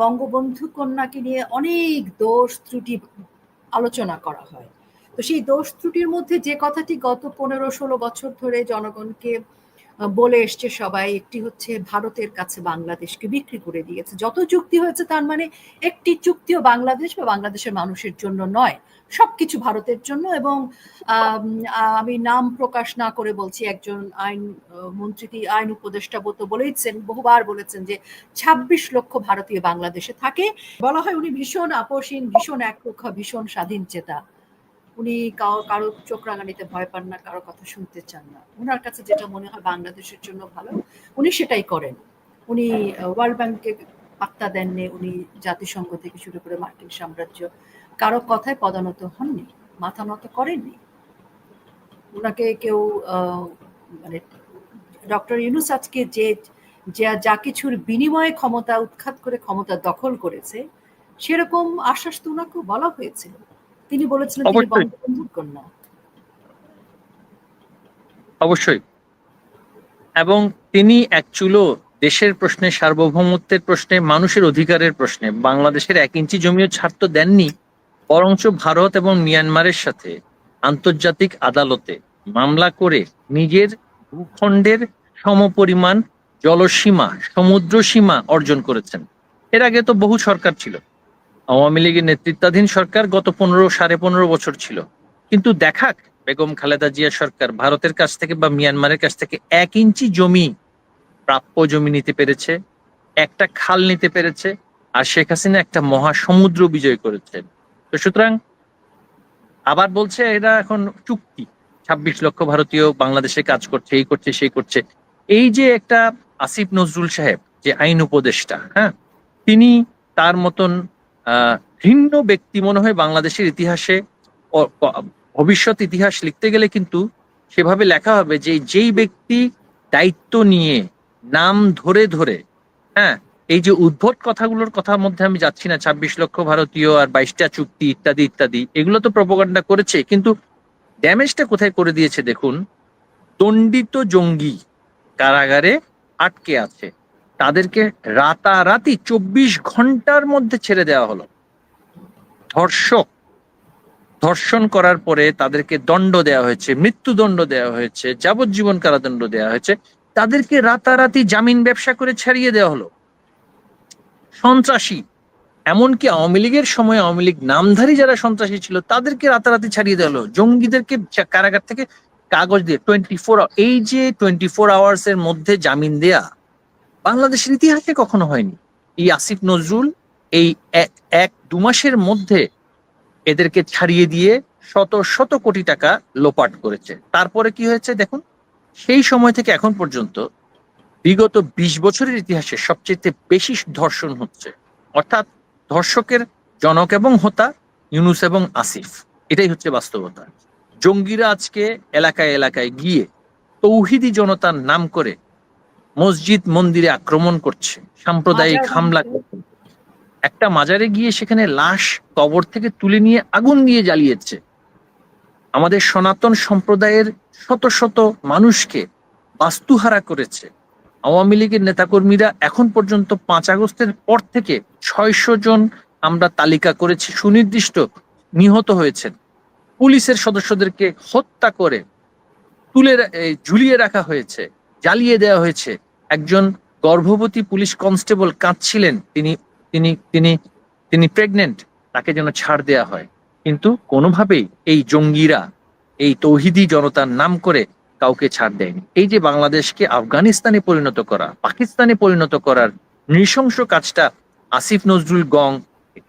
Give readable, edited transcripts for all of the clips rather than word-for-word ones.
বঙ্গবন্ধু কন্যাকে নিয়ে অনেক দোষ ত্রুটি আলোচনা করা হয়। তো সেই দোষ ত্রুটির মধ্যে যে কথাটি গত 15-16 বছর ধরে জনগণকে বলে এসছে সবাই, একটি হচ্ছে ভারতের কাছে বাংলাদেশকে বিক্রি করে দিয়েছে। যত চুক্তি হয়েছে তার মানে একটি চুক্তিও বাংলাদেশ বা বাংলাদেশের মানুষের জন্য নয়, সবকিছু ভারতের জন্য। এবং আমি নাম প্রকাশ না করে বলছি, একজন আইন মন্ত্রী, আইন উপদেষ্টা বলেছেন, বহুবার বলেছেন যে 26 লক্ষ ভারতীয় বাংলাদেশে থাকে। বলা হয় উনি ভীষণ আপোষহীন, ভীষণ একরোখা, ভীষণ স্বাধীন চেতা। উনি কারো চোখ রাঙানিতে ভয় পান না, কারো কথা শুনতে চান না। উনার কাছে যেটা মনে হয় বাংলাদেশের জন্য ভালো, উনি সেটাই করেন। উনি ওয়ার্ল্ড ব্যাংকে পাত্তা দেননি, উনি জাতিসংঘ থেকে শুরু করে মার্কিন সাম্রাজ্য কারো কথায় পদানত হননি, মাথা নত করেননি। উনাকে কেউ মানে ডক্টর ইউনূস আজকে যে যা কিছুর বিনিময়ে ক্ষমতা উৎখাত করে ক্ষমতা দখল করেছে, সেরকম আশ্বাস তো উনাকে বলা হয়েছিল। তিনি বলেছিলেন তিনি অবশ্যই বঙ্গবন্ধুর কন্যা। অবশ্যই। এবং তিনি এক চুলো দেশের প্রশ্নে, সার্বভৌমত্বের প্রশ্নে, মানুষের অধিকারের প্রশ্নে বাংলাদেশের 1 ইঞ্চি জমিও ছাড় তো দেননি, বরঞ্চ ভারত এবং মিয়ানমারের সাথে আন্তর্জাতিক আদালতে মামলা করে নিজের ভূখণ্ডের সমপরিমাণ জলসীমা, সমুদ্র সীমা অর্জন করেছেন। এর আগে তো বহু সরকার ছিল, আওয়ামী লীগের নেতৃত্বাধীন সরকার গত 15-15.5 বছর ছিল, কিন্তু দেখাক বেগম খালেদা জিয়া সরকার ভারতের কাছ থেকে বা মিয়ানমারের কাছ থেকে 1 ইঞ্চি জমি, প্রাপ্য জমি নিতে পেরেছে, একটা খাল নিতে পেরেছে, আর শেখ হাসিনা একটা মহাসমুদ্র বিজয় করেছে। তো সুতরাং আবার বলছে এরা এখন চুক্তি, 26 লক্ষ ভারতীয় বাংলাদেশে কাজ করছে, এই করছে সেই করছে। এই যে একটা আসিফ নজরুল সাহেব যে আইন উপদেষ্টা, হ্যাঁ, তিনি তার মতন ভিন্ন ব্যক্তি মনে হয় বাংলাদেশের ইতিহাসে, ভবিষ্যৎ ইতিহাস লিখতে গেলে কিন্তু সেভাবে লেখা হবে যে যেই ব্যক্তি দায়িত্ব নিয়ে নাম ধরে ধরে, হ্যাঁ, এই যে উদ্ভট কথাগুলোর কথার মধ্যে আমি যাচ্ছি না, 26 লক্ষ ভারতীয় আর 22টা চুক্তি ইত্যাদি ইত্যাদি, এগুলো তো প্রপাগান্ডা করেছে, কিন্তু ড্যামেজটা কোথায় করে দিয়েছে দেখুন। দণ্ডিত জঙ্গি কারাগারে আটকে আছে, তাদেরকে রাতারাতি 24 ঘন্টার মধ্যে ছেড়ে দেওয়া হলো। ধর্ষণ করার পরে তাদেরকে দণ্ড দেওয়া হয়েছে, মৃত্যুদণ্ড দেওয়া হয়েছে, যাবজ্জীবন কারাদণ্ড দেওয়া হয়েছে, তাদেরকে রাতারাতি জামিন ব্যবসা করে ছাড়িয়ে দেওয়া হলো। সন্ত্রাসী, এমনকি আওয়ামী লীগের সময় আওয়ামী লীগ নামধারী যারা সন্ত্রাসী ছিল তাদেরকে রাতারাতি ছাড়িয়ে দেওয়া হলো। জঙ্গিদেরকে কারাগার থেকে কাগজ দিয়ে 24 এই যে 24 আওয়ার্স এর মধ্যে জামিন দেয়া বাংলাদেশের ইতিহাসে কখনো হয়নি। এই আসিফ নজরুল এই 1-2 মাসের মধ্যে এদেরকে ছাড়িয়ে দিয়ে শত শত কোটি টাকা লোপাট করেছে। তারপরে কি হয়েছে দেখুন, সেই সময় থেকে এখন পর্যন্ত বিগত 20 বছরের ইতিহাসে সবচেয়ে বেশি ধর্ষণ হচ্ছে। অর্থাৎ ধর্ষকের জনক এবং হোতা ইউনূস এবং আসিফ, এটাই হচ্ছে বাস্তবতা। জঙ্গিরা আজকে এলাকায় এলাকায় গিয়ে তৌহিদি জনতার নাম করে মসজিদ মন্দিরে আক্রমণ করছে, সাম্প্রদায়িক হামলা করছে। একটা মাজারে গিয়ে সেখানে লাশ কবর থেকে তুলে নিয়ে আগুন দিয়ে জ্বালিয়েছে। আমাদের সনাতন সম্প্রদায়ের শত শত মানুষকে বাস্তুহারা করেছে। আওয়ামী লীগের নেতাকর্মীরা এখন পর্যন্ত 5 আগস্টের পর থেকে 600 জন আমরা তালিকা করেছি সুনির্দিষ্ট নিহত হয়েছেন। পুলিশের সদস্যদেরকে হত্যা করে ঝুলিয়ে রাখা হয়েছে, জ্বালিয়ে দেওয়া হয়েছে। একজন গর্ভবতী পুলিশ কনস্টেবল কাঁদছিলেন, তিনি তিনি তিনি তিনি প্রেগনেন্ট, তাকে যেন ছাড় দেয়া হয়। কিন্তু কোনোভাবেই এই জঙ্গিরা এই তৌহিদি জনতার নাম করে কাউকে ছাড় দেয়নি। এই যে বাংলাদেশকে আফগানিস্তানে পরিণত করা, পাকিস্তানে পরিণত করার নৃশংস কাজটা আসিফ নজরুল গং,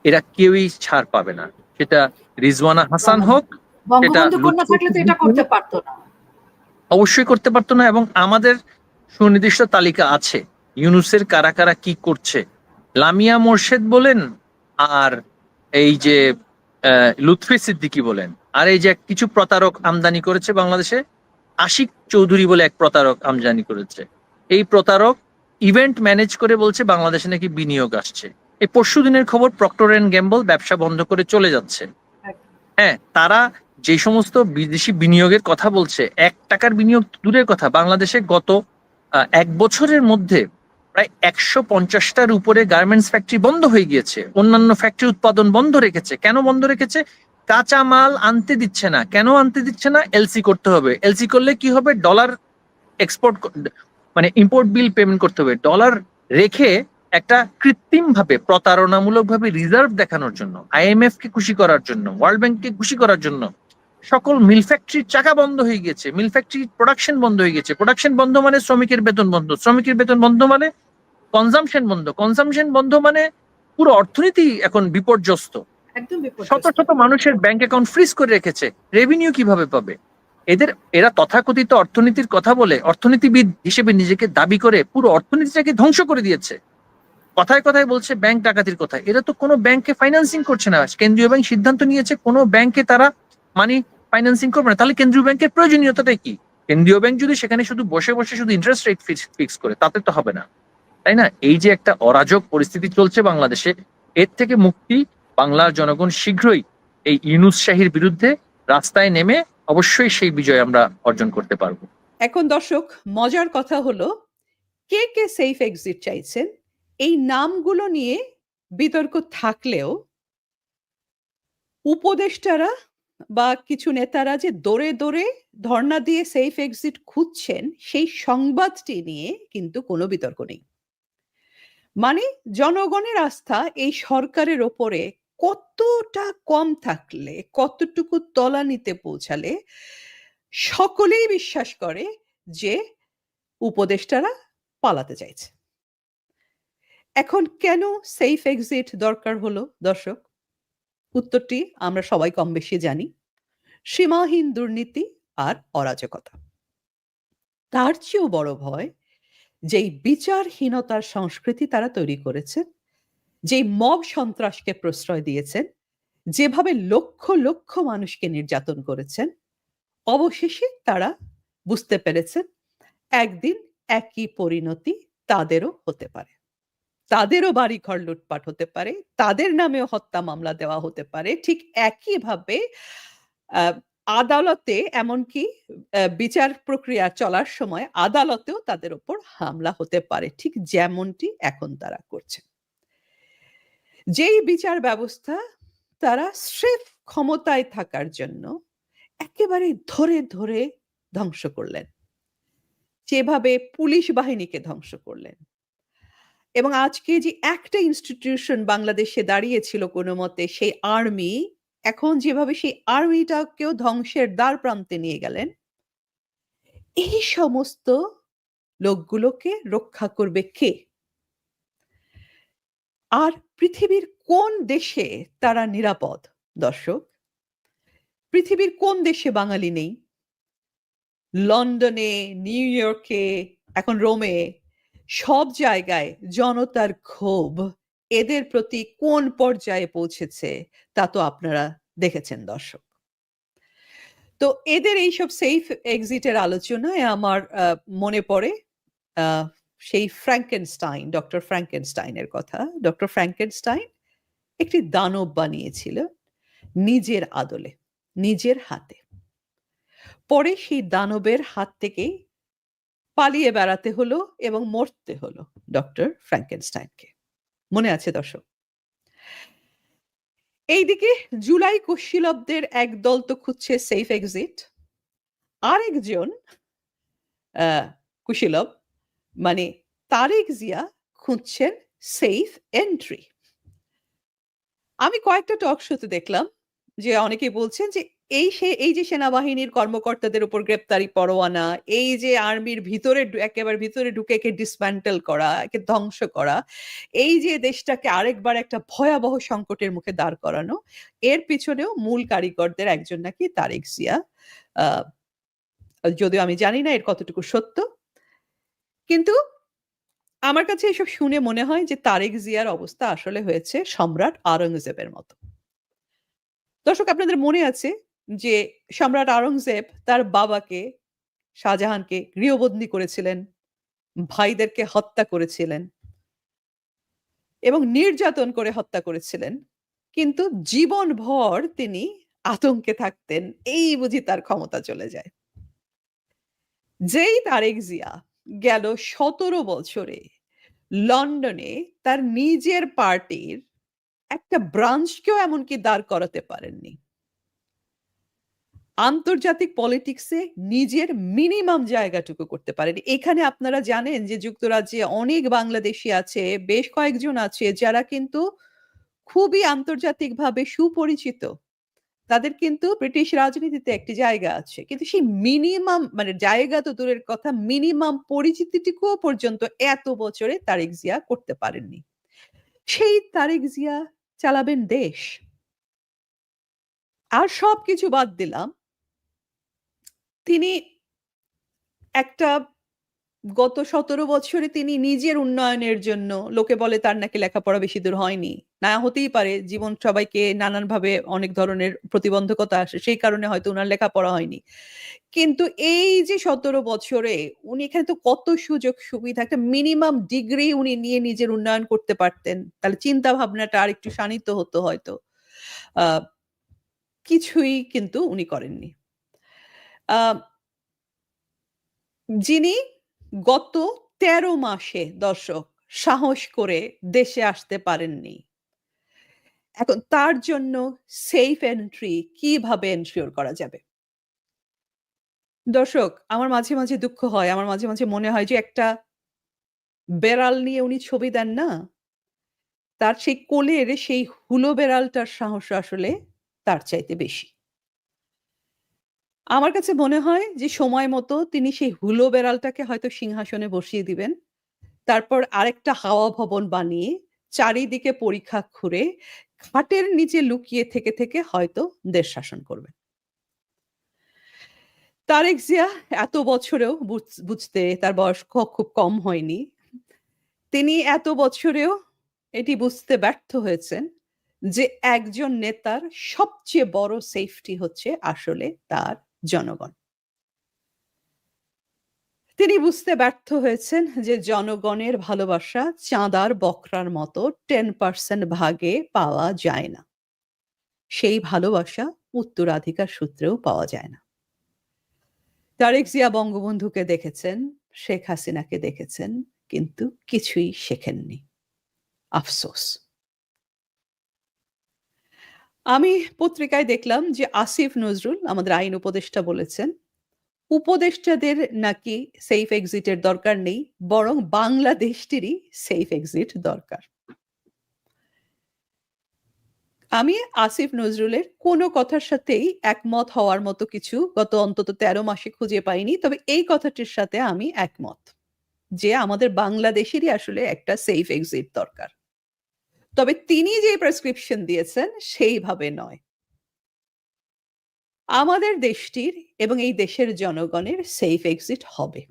এরা কেউই ছাড় পাবে না। সেটা রিজওয়ানা হাসান হোক, সেটা বঙ্গবন্ধু কন্যা থাকলে তো এটা করতে পারতো না, অবশ্যই করতে পারতো না। এবং আমাদের সুনির্দিষ্ট তালিকা আছে ইউনূসের কারা কারা কি করছে। লামিয়া মোর্শেদ বলেন, আর এই যে লুৎফি সিদ্দিকী বলেন, আর এই যে কিছু প্রতারক আমদানি করেছে বাংলাদেশে, আশিক চৌধুরী বলে এক প্রতারক আমদানি করেছে। এই প্রতারক ইভেন্ট ম্যানেজ করে বলছে বাংলাদেশে নাকি বিনিয়োগ আসছে। এই পরশু দিনের খবর, প্রক্টর এন্ড গ্যাম্বল ব্যবসা বন্ধ করে চলে যাচ্ছে। হ্যাঁ, তারা যে সমস্ত বিদেশি বিনিয়োগের কথা বলছে, 1 টাকার বিনিয়োগ দূরের কথা, বাংলাদেশে গত 1 বছরের মধ্যে প্রায় 150টার উপরে গার্মেন্টস ফ্যাক্টরি বন্ধ হয়ে গিয়েছে, অন্যান্য ফ্যাক্টরি উৎপাদন বন্ধ রেখেছে। কেন বন্ধ রেখেছে? কাঁচা মাল আনতে দিচ্ছে না। কেন আনতে দিচ্ছে না? এলসি করতে হবে। এলসি করলে কি হবে? ডলার এক্সপোর্ট, মানে ইম্পোর্ট বিল পেমেন্ট করতে হবে। ডলার রেখে একটা কৃত্রিম ভাবে, প্রতারণামূলক ভাবে রিজার্ভ দেখানোর জন্য, আইএমএফ কে খুশি করার জন্য, ওয়ার্ল্ড ব্যাংককে খুশি করার জন্য সকল মিল ফ্যাক্টরির চাকা বন্ধ হয়ে গেছে, মিল ফ্যাক্টরির প্রোডাকশন বন্ধ হয়ে গেছে। প্রোডাকশন বন্ধ মানে শ্রমিকের বেতন বন্ধ, শ্রমিকের বেতন বন্ধ মানে কনজামশন বন্ধ, কনজামশন বন্ধ মানে পুরো অর্থনীতি এখন বিপর্যস্ত। একদম শত বিপর্যস্ত। শত মানুষের ব্যাংক অ্যাকাউন্ট ফ্রিজ করে রেখেছে। রেভিনিউ কিভাবে পাবে? এরা তথাকথিত অর্থনীতির কথা বলে, অর্থনীতিবিদ হিসেবে নিজেকে দাবি করে পুরো অর্থনীতিটাকে ধ্বংস করে দিয়েছে। কথায় কথায় বলছে ব্যাংক ডাকাতির কথা। এরা তো কোনো ব্যাংকে ফাইন্যান্সিং করছে না। কেন্দ্রীয় ব্যাংক সিদ্ধান্ত নিয়েছে কোনো ব্যাংকে তারা মানি ফাইন্যান্সিং করবে না। তাহলে কেন্দ্রীয় ব্যাংকের প্রয়োজনীয়তাটাই কি? কেন্দ্রীয় ব্যাংক যদি সেখানে শুধু বসে বসে শুধু ইন্টারেস্ট রেট ফিক্স করে, তাতে তো হবে না, তাই না? এই যে একটা অরাজক পরিস্থিতি চলছে বাংলাদেশে, এর থেকে মুক্তি বাংলার জনগণ শীঘ্রই এই ইউনূস শাহীর বিরুদ্ধে রাস্তায় নেমে অবশ্যই সেই বিজয় আমরা অর্জন করতে পারবো। এখন দর্শক, মজার কথা হলো, কে কে সেফ এক্সিট চাইছেন এই নামগুলো নিয়ে বিতর্ক থাকলেও উপদেষ্টারা বা কিছু নেতারা যে দৌড়ে দৌড়ে ধর্ণা দিয়ে সেফ এক্সিট খুঁজছেন, সেই সংবাদটি নিয়ে কিন্তু কোনো বিতর্ক নেই। মানে জনগণের আস্থা এই সরকারের ওপরে কতটা কম থাকলে, কতটুকু তলানিতে পৌঁছালে সকলেই বিশ্বাস করে যে উপদেষ্টারা পালাতে চাইছে। এখন কেন সেফ এক্সিট দরকার হলো দর্শক? উত্তরটি আমরা সবাই কম বেশি জানি। সীমাহীন দুর্নীতি আর অরাজকতা। তার চেয়েও বড় ভয়, যেই বিচারহীনতার সংস্কৃতি তারা তৈরি করেছেন, যেই মব সন্ত্রাসকে প্রশ্রয় দিয়েছেন, যেভাবে লক্ষ লক্ষ মানুষকে নির্যাতন করেছেন, অবশেষে তারা বুঝতে পেরেছেন একদিন একই পরিণতি তাদেরও হতে পারে। তাদেরও বাড়িঘর লুটপাট হতে পারে, তাদের নামেও হত্যা মামলা দেওয়া হতে পারে। ঠিক একইভাবে আদালতে, এমনকি বিচার প্রক্রিয়া চলার সময় আদালতেও তাদের উপর হামলা হতে পারে, ঠিক যেমনটি এখন তারা করছে। যেই বিচার ব্যবস্থা তারা স্রেফ ক্ষমতায় থাকার জন্য একেবারে ধরে ধরে ধ্বংস করলেন, যেভাবে পুলিশ বাহিনীকে ধ্বংস করলেন, এবং আজকে যে একটা ইনস্টিটিউশন বাংলাদেশে দাঁড়িয়েছিল কোনো মতে, সেই আর্মি, এখন যেভাবে সেই আর্মিটাকেও ধ্বংসের দ্বার প্রান্তে নিয়ে গেলেন, এই সমস্ত লোকগুলোকে রক্ষা করবে কে? আর পৃথিবীর কোন দেশে তারা নিরাপদ দর্শক? পৃথিবীর কোন দেশে বাঙালি নেই? লন্ডনে, নিউ ইয়র্কে, এখন রোমে, সব জায়গায় জনতার ক্ষোভ এদের প্রতি কোন পর্যায়ে পৌঁছেছে তা তো আপনারা দেখেছেন দর্শক। তো এদের এইসব সেফ এক্সিটের আলোচনায় আমার মনে পড়ে সেই ফ্র্যাঙ্কেনস্টাইন, ডক্টর ফ্র্যাঙ্কেনস্টাইনের কথা। ডক্টর ফ্র্যাঙ্কেনস্টাইন একটি দানব বানিয়েছিল নিজের আদলে, নিজের হাতে। পরে সেই দানবের হাত থেকে পালিয়ে বেড়াতে হলো এবং মরতে হলো ডক্টর ফ্র্যাঙ্কেনস্টাইনকে। মনে আছে দর্শক? এইদিকে জুলাই কুশীলবদের একদল তো খুঁজছে সেফ এক্সিট, আরেকজন কুশীলব মানে তারেক জিয়া খুঁজছেন সেফ এন্ট্রি। আমি কয়েকটা টক শোতে দেখলাম যে অনেকেই বলছেন যে এই যে সেনাবাহিনীর কর্মকর্তাদের উপর গ্রেপ্তারি পরোয়ানা, এই যে আর্মির ভিতরে একেবারে ভিতরে ঢুকে একে ডিসম্যান্টেল করা, একে ধ্বংস করা, এই যে দেশটাকে আরেকবার একটা ভয়াবহ সংকটের মুখে দাঁড় করানো, এর পিছনেও মূল কারিগরদের একজন নাকি তারেক জিয়া। যদিও আমি জানি না এর কতটুকু সত্য, কিন্তু আমার কাছে এসব শুনে মনে হয় যে তারেক জিয়ার অবস্থা আসলে হয়েছে সম্রাট আওরঙ্গজেবের মতো। দর্শক, আপনাদের মনে আছে যে সম্রাট আওরঙ্গজেব তার বাবাকে, শাহজাহানকে গৃহবন্দী করেছিলেন, ভাইদেরকে হত্যা করেছিলেন এবং নির্যাতন করে হত্যা করেছিলেন, কিন্তু জীবনভর তিনি আতঙ্কে থাকতেন, এই বুঝি তার ক্ষমতা চলে যায়। যেই তারেক জিয়া গেল 17 বছরে লন্ডনে তার নিজের পার্টির একটা ব্রাঞ্চকেও এমনকি দাঁড় করাতে পারেননি। আন্তর্জাতিক পলিটিক্সে নিজের মিনিমাম জায়গাটুকু করতে পারেন। এখানে আপনারা জানেন যে যুক্তরাজ্যে অনেক বাংলাদেশি আছে, বেশ কয়েকজন আছে যারা কিন্তু খুবই আন্তর্জাতিকভাবে সুপরিচিত। তাদের কিন্তু ব্রিটিশ রাজনীতিতে একটি জায়গা আছে, কিন্তু সেই মিনিমাম মানে জায়গা তো দূরের কথা, মিনিমাম পরিচিতিটুকুও পর্যন্ত এত বছরে তারেক জিয়া করতে পারেননি। সেই তারেক জিয়া চালাবেন দেশ। আর সবকিছু বাদ দিলাম, তিনি একটা গত 17 বছরে তিনি নিজের উন্নয়নের জন্য, লোকে বলে তার নাকি লেখাপড়া বেশি দূর হয়নি, না হতেই পারে, জীবন সবাইকে নানানভাবে অনেক ধরনের প্রতিবন্ধকতা আসে, সেই কারণে হয়তো ওনার লেখাপড়া হয়নি, কিন্তু এই যে 17 বছরে উনি এখানে তো কত সুযোগ সুবিধা, একটা মিনিমাম ডিগ্রি উনি নিয়ে নিজের উন্নয়ন করতে পারতেন, তাহলে চিন্তা ভাবনাটা আর একটু শানিত হতো হয়তো। কিছুই কিন্তু উনি করেননি। যিনি গত 13 মাসে দর্শক সাহস করে দেশে আসতে পারেননি, এখন তার জন্য সেফ এন্ট্রি কিভাবে এনশিওর করা যাবে? দর্শক, আমার মাঝে মাঝে দুঃখ হয়, আমার মাঝে মাঝে মনে হয় যে একটা বেড়াল নিয়ে উনি ছবি দেন না, তার সেই কোলের সেই হুলো বেড়ালটার সাহস আসলে তার চাইতে বেশি। আমার কাছে মনে হয় যে সময় মতো তিনি সেই হুলো বেড়ালটাকে হয়তো সিংহাসনে বসিয়ে দিবেন, তারপর আরেকটা হাওয়া ভবন বানিয়ে চারিদিকে পরীক্ষা ঘুরে খাটের নিচে লুকিয়ে থেকে থেকে হয়তো দেশ শাসন করবেন। তারেক জিয়া এত বছরেও বুঝতে তার বয়স খুব কম হয়নি, তিনি এত বছরেও এটি বুঝতে ব্যর্থ হয়েছেন যে একজন নেতার সবচেয়ে বড় সেফটি হচ্ছে আসলে তার জনগণ। তিনি বুঝতে ব্যর্থ হয়েছেন যে জনগণের ভালোবাসা চাঁদার বকরার মতো 10% ভাগে পাওয়া যায় না, সেই ভালোবাসা উত্তরাধিকার সূত্রেও পাওয়া যায় না। তারেক জিয়া বঙ্গবন্ধুকে দেখেছেন, শেখ হাসিনাকে দেখেছেন, কিন্তু কিছুই শেখেননি, আফসোস। আমি পত্রিকায় দেখলাম যে আসিফ নজরুল, আমাদের আইন উপদেষ্টা, বলেছেন উপদেষ্টাদের নাকি সেফ এক্সিটের দরকার নেই, বরং বাংলাদেশটিরই সেফ এক্সিট দরকার। আমি আসিফ নজরুলের কোনো কথার সাথেই একমত হওয়ার মতো কিছু গত অন্তত 13 মাসে খুঁজে পাইনি, তবে এই কথাটির সাথে আমি একমত যে আমাদের বাংলাদেশেরই আসলে একটা সেফ এক্সিট দরকার, তবে তিনি যে প্রেসক্রিপশন দিয়েছেন সেইভাবে নয়। আমাদের দেশটির এবং এই দেশের জনগণের সেফ এক্সিট হবে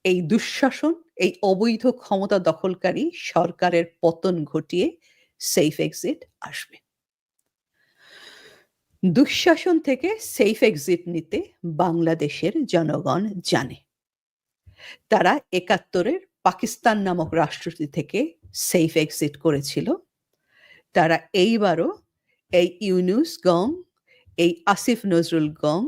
এই দুঃশাসন, এই অবৈধ ক্ষমতা দখলকারী সরকারের পতন ঘটিয়ে সেফ এক্সিট আসবে। দুঃশাসন থেকে সেফ এক্সিট নিতে বাংলাদেশের জনগণ জানে। তারা 71-এর পাকিস্তান নামক রাষ্ট্রটি থেকে সেফ এক্সিট করেছিল, তারা এইবারও এই ইউনূস গং, এই আসিফ নজরুল গং,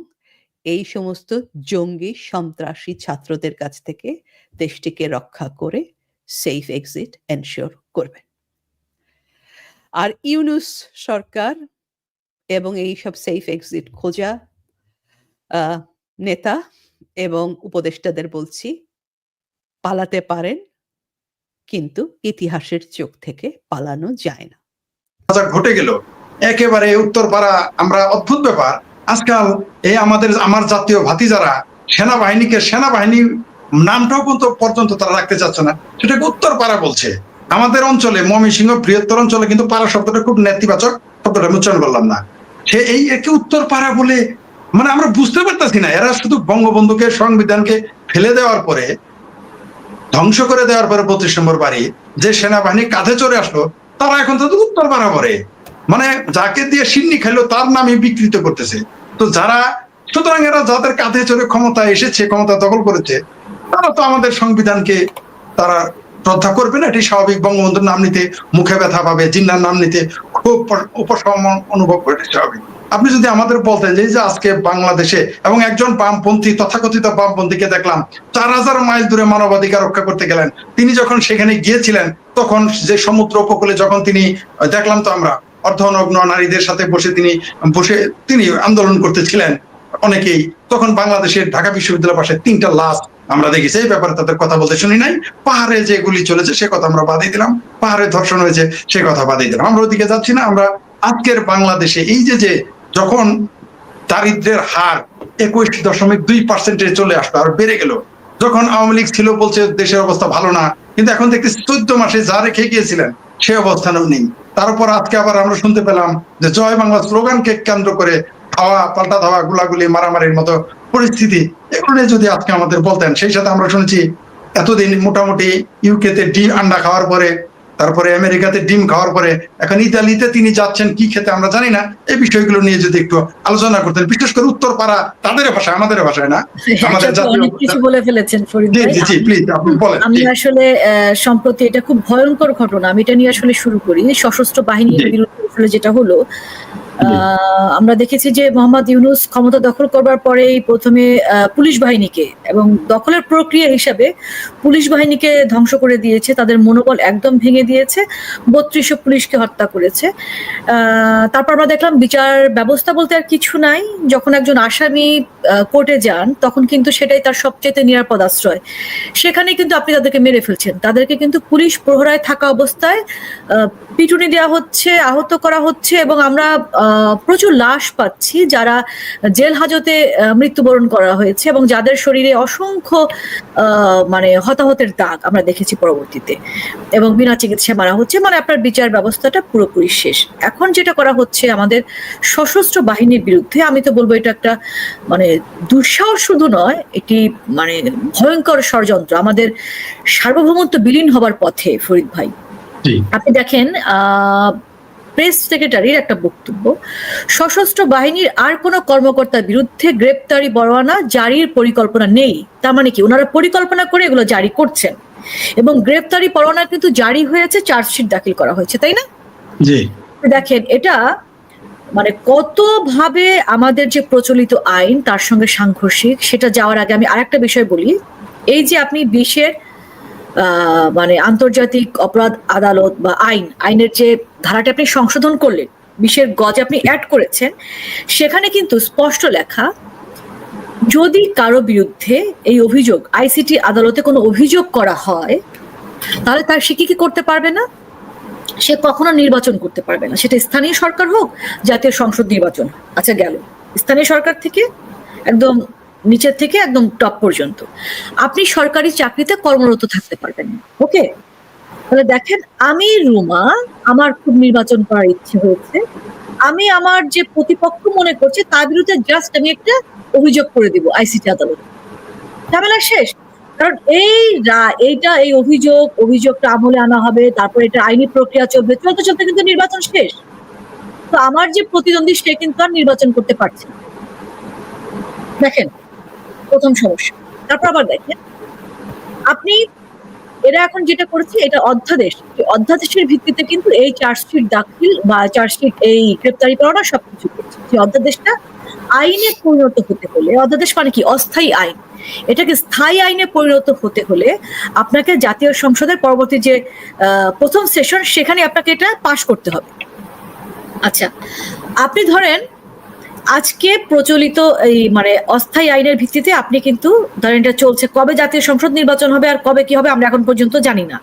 এই সমস্ত জঙ্গি সন্ত্রাসী ছাত্রদের কাছ থেকে দেশটিকে রক্ষা করে সেফ এক্সিট এনশিওর করবে। আর ইউনূস সরকার এবং এই সব সেফ এক্সিট খোঁজা নেতা এবং উপদেষ্টাদের বলছি, পালাতে পারেন, কিন্তু ইতিহাসের চোখ থেকে পালানো যায় না। ঘটে গেল একেবারে উত্তরপাড়া। আমরা অদ্ভুত ব্যাপার, আজকাল এই আমার জাতীয় ভাতিজারা সেনাবাহিনীকে সেনাবাহিনী নামটাও পর্যন্ত তারা রাখতে চাচ্ছে না, সেটাকে উত্তরপাড়া বলছে। আমাদের অঞ্চলে ময়মনসিংহ বৃহত্তর অঞ্চলে কিন্তু পাড়া শব্দটা খুব নেতিবাচক, শব্দটা উচ্চারণ করলাম না, সে এই একে উত্তরপাড়া বলে, মানে আমরা বুঝতে পারতেছি না, এরা শুধু বঙ্গবন্ধুকে সংবিধানকে ফেলে দেওয়ার পরে, ধ্বংস করে দেওয়ার পরে 25 নম্বর বাড়ি যে সেনাবাহিনী কাঁধে চড়ে আসলো, তারা এখন তো উত্তরপাড়া করে, মানে যাকে দিয়ে সিন্নি খাইলো তার নামই বিকৃত করতেছে। তো যারা, সুতরাং এরা যাদের কাঁধে চড়ে ক্ষমতা এসেছে, ক্ষমতা দখল করেছে, তারা তো আমাদের সংবিধানকে তারা শ্রদ্ধা করবে না, এটি স্বাভাবিক। বঙ্গবন্ধুর নাম নিতে মুখে ব্যথা পাবে, জিন্নার নাম নিতে খুব উপশম অনুভব করে, স্বাভাবিক। আপনি যদি আমাদের বলতেন যে এই যে আজকে বাংলাদেশে এবং একজন বামপন্থী তথাকথিত বামপন্থীকে দেখলাম 4000 মাইল দূরে মানবাধিকার রক্ষা করতে গেলেন, তিনি যখন সেখানে গিয়েছিলেন তখন যে সমুদ্র উপকূলে যখন তিনি দেখলাম তো আমরা অর্ধনগ্ন নারীদের সাথে বসে তিনি আন্দোলন করতেছিলেন অনেকেই, তখন বাংলাদেশের ঢাকা বিশ্ববিদ্যালয়ের পাশে 3টা লাশ আমরা দেখেছি। এই ব্যাপারে তাদের কথা বলতে শুনি নাই। পাহাড়ে যে গুলি চলেছে সে কথা আমরা বাদই দিলাম, পাহাড়ে ধর্ষণ হয়েছে সে কথা বাদই দিলাম, আমরা ওদিকে যাচ্ছি না। আমরা আজকের বাংলাদেশে এই যে যখন দারিদ্র্যের হার 21.2% চলে আসলো আর বেড়ে গেল, যখন আওয়ামী লীগ ছিল বলছে দেশের অবস্থা ভালো না, কিন্তু এখন দেখতেছি 14 মাসে যা রেখে গিয়েছিলেন সে অবস্থানও নেই। তারপর আজকে আবার আমরা শুনতে পেলাম যে জয় বাংলা স্লোগানকে কেন্দ্র করে পাল্টা ধাওয়া, গুলাগুলি, মারামারির মতো পরিস্থিতি। এগুলো নিয়ে যদি আজকে আমাদের বলতেন। সেই সাথে আমরা শুনেছি এতদিন মোটামুটি ইউকেতে ডিম আন্ডা খাওয়ার পরে, তারপরে আমেরিকাতে ডিম খাওয়ার পরে এখন ইতালিতে তিনি যাচ্ছেন কি খেতে আমরা জানি না। এই বিষয়গুলো নিয়ে যদি একটু আলোচনা করতেন, বিশেষ করে উত্তর পাড়া, তাদের ভাষায়, আমাদের ভাষায় না, আমাদের জাতীয়। অনেক কিছু বলে ফেলেছেন ফরিদ ভাই। জি প্লিজ আপনি বলেন। আমি আসলে সম্প্রতি এটা খুব ভয়ঙ্কর ঘটনা, আমি এটা নিয়ে আসলে শুরু করি। সশস্ত্র বাহিনীর বিরুদ্ধে আসলে যেটা হলো, আমরা দেখেছি যে মোহাম্মদ ইউনূস ক্ষমতা দখল করবার পরেই প্রথমে পুলিশ বাহিনীকে এবং দখলের প্রক্রিয়া হিসাবে পুলিশ বাহিনীকে ধ্বংস করে দিয়েছে, তাদের মনোবল একদম ভেঙে দিয়েছে, 3200 পুলিশকে হত্যা করেছে। তারপর আমরা দেখলাম বিচার ব্যবস্থা বলতে আর কিছু নাই। যখন একজন আসামি কোর্টে যান তখন কিন্তু সেটাই তার সবচেয়ে নিরাপদ আশ্রয়। সেখানে কিন্তু আপনি তাদেরকে মেরে ফেলছেন, তাদেরকে কিন্তু পুলিশ প্রহরায় থাকা অবস্থায় পিটুনি দেওয়া হচ্ছে, আহত করা হচ্ছে, এবং আমরা প্রচুর লাশ পাচ্ছি যারা জেল হাজতে মৃত্যুবরণ করা হয়েছে এবং যাদের শরীরে অসংখ্য মানে হতাহতের দাগ আমরা দেখেছি পরবর্তীতে, এবং বিনা চিকিৎসায় মারা হচ্ছে। মানে আপনার বিচার ব্যবস্থাটা পুরোপুরি শেষ। এখন যেটা করা হচ্ছে আমাদের সশস্ত্র বাহিনীর বিরুদ্ধে, আমি তো বলবো এটা একটা মানে দুঃসাহস শুধু নয়, এটি মানে ভয়ঙ্কর ষড়যন্ত্র, আমাদের সার্বভৌমত্ব বিলীন হবার পথে। ফরিদ ভাই, আপনি দেখেন প্রেস সেক্রেটারির একটা বক্তব্য, সশস্ত্র বাহিনীর আর কোনো কর্মকর্তার বিরুদ্ধে গ্রেপ্তারি পরোয়ানা জারির পরিকল্পনা নেই। তার মানে কি, ওনারা পরিকল্পনা করে এগুলো জারি করছেন, এবং গ্রেপ্তারি পরোয়ানা কিন্তু জারি হয়েছে, চার্জশিট দাখিল করা হয়েছে, তাই না? জি। দেখেন এটা মানে কতভাবে আমাদের যে প্রচলিত আইন তার সঙ্গে সাংঘর্ষিক। সেটা যাওয়ার আগে আমি আরেকটা বিষয় বলি। এই যে আপনি 20-এর মানে আন্তর্জাতিক অপরাধ আদালত বা আইনের যে ধারাটা আপনি সংশোধন করলেন, 20-এর গজে আপনি অ্যাড করেছেন, সেখানে কিন্তু স্পষ্ট লেখা, যদি কারো বিরুদ্ধে এই অভিযোগ আইসিটি আদালতে কোনো অভিযোগ করা হয়, তাহলে তার সে কি করতে পারবে না, সে কখনো নির্বাচন করতে পারবে না, সেটা স্থানীয় সরকার হোক, জাতীয় সংসদ নির্বাচন। আচ্ছা গেল স্থানীয় সরকার থেকে একদম নিচের থেকে একদম টপ পর্যন্ত আপনি সরকারি চাকরিতে কর্মরত থাকতে পারবেন। ওকে, তাহলে দেখেন, আমি রুমা, আমার খুব নির্বাচন করার ইচ্ছে হয়েছে, আমি আমার যে প্রতিপক্ষ মনে করছে তার বিরুদ্ধে জাস্ট আমি একটা অভিযোগ করে দিব আইসিটি আদালতে, ঝামেলা শেষ। কারণ এই অভিযোগটা আমলে আনা হবে, তারপর এটা আইনি প্রক্রিয়া চলবে, চলতে চলতে কিন্তু নির্বাচন শেষ। তো আমার যে প্রতিদ্বন্দ্বী সে কিন্তু আর নির্বাচন করতে পারছে না। দেখেন প্রথম সমস্যা। তারপর আবার দেখেন, আপনি এরা এখন যেটা করেছে, এটা অধ্যাদেশ, অধ্যাদেশের ভিত্তিতে কিন্তু এই চার্জশিট দাখিল বা চার্জশিট, এই গ্রেপ্তারি পরোয়ানা সবকিছু করছে। যে অধ্যাদেশটা আইনে পরিণত হতে হলে, অধ্যাদেশ মানে কি, অস্থায়ী আইন, এটাকে স্থায়ী আইনে পরিণত হতে হলে আপনাকে জাতীয় সংসদের পরবর্তী যে প্রথম সেশন, সেখানে আপনাকে এটা পাশ করতে হবে। আচ্ছা, আপনি ধরেন আজকে প্রচলিত এই মানে অস্থায়ী আইনের ভিত্তিতে আপনি কিন্তু ধরেন এটা চলছে, কবে জাতীয় সংসদ নির্বাচন হবে আর কবে কি হবে আমরা এখন পর্যন্ত জানি না,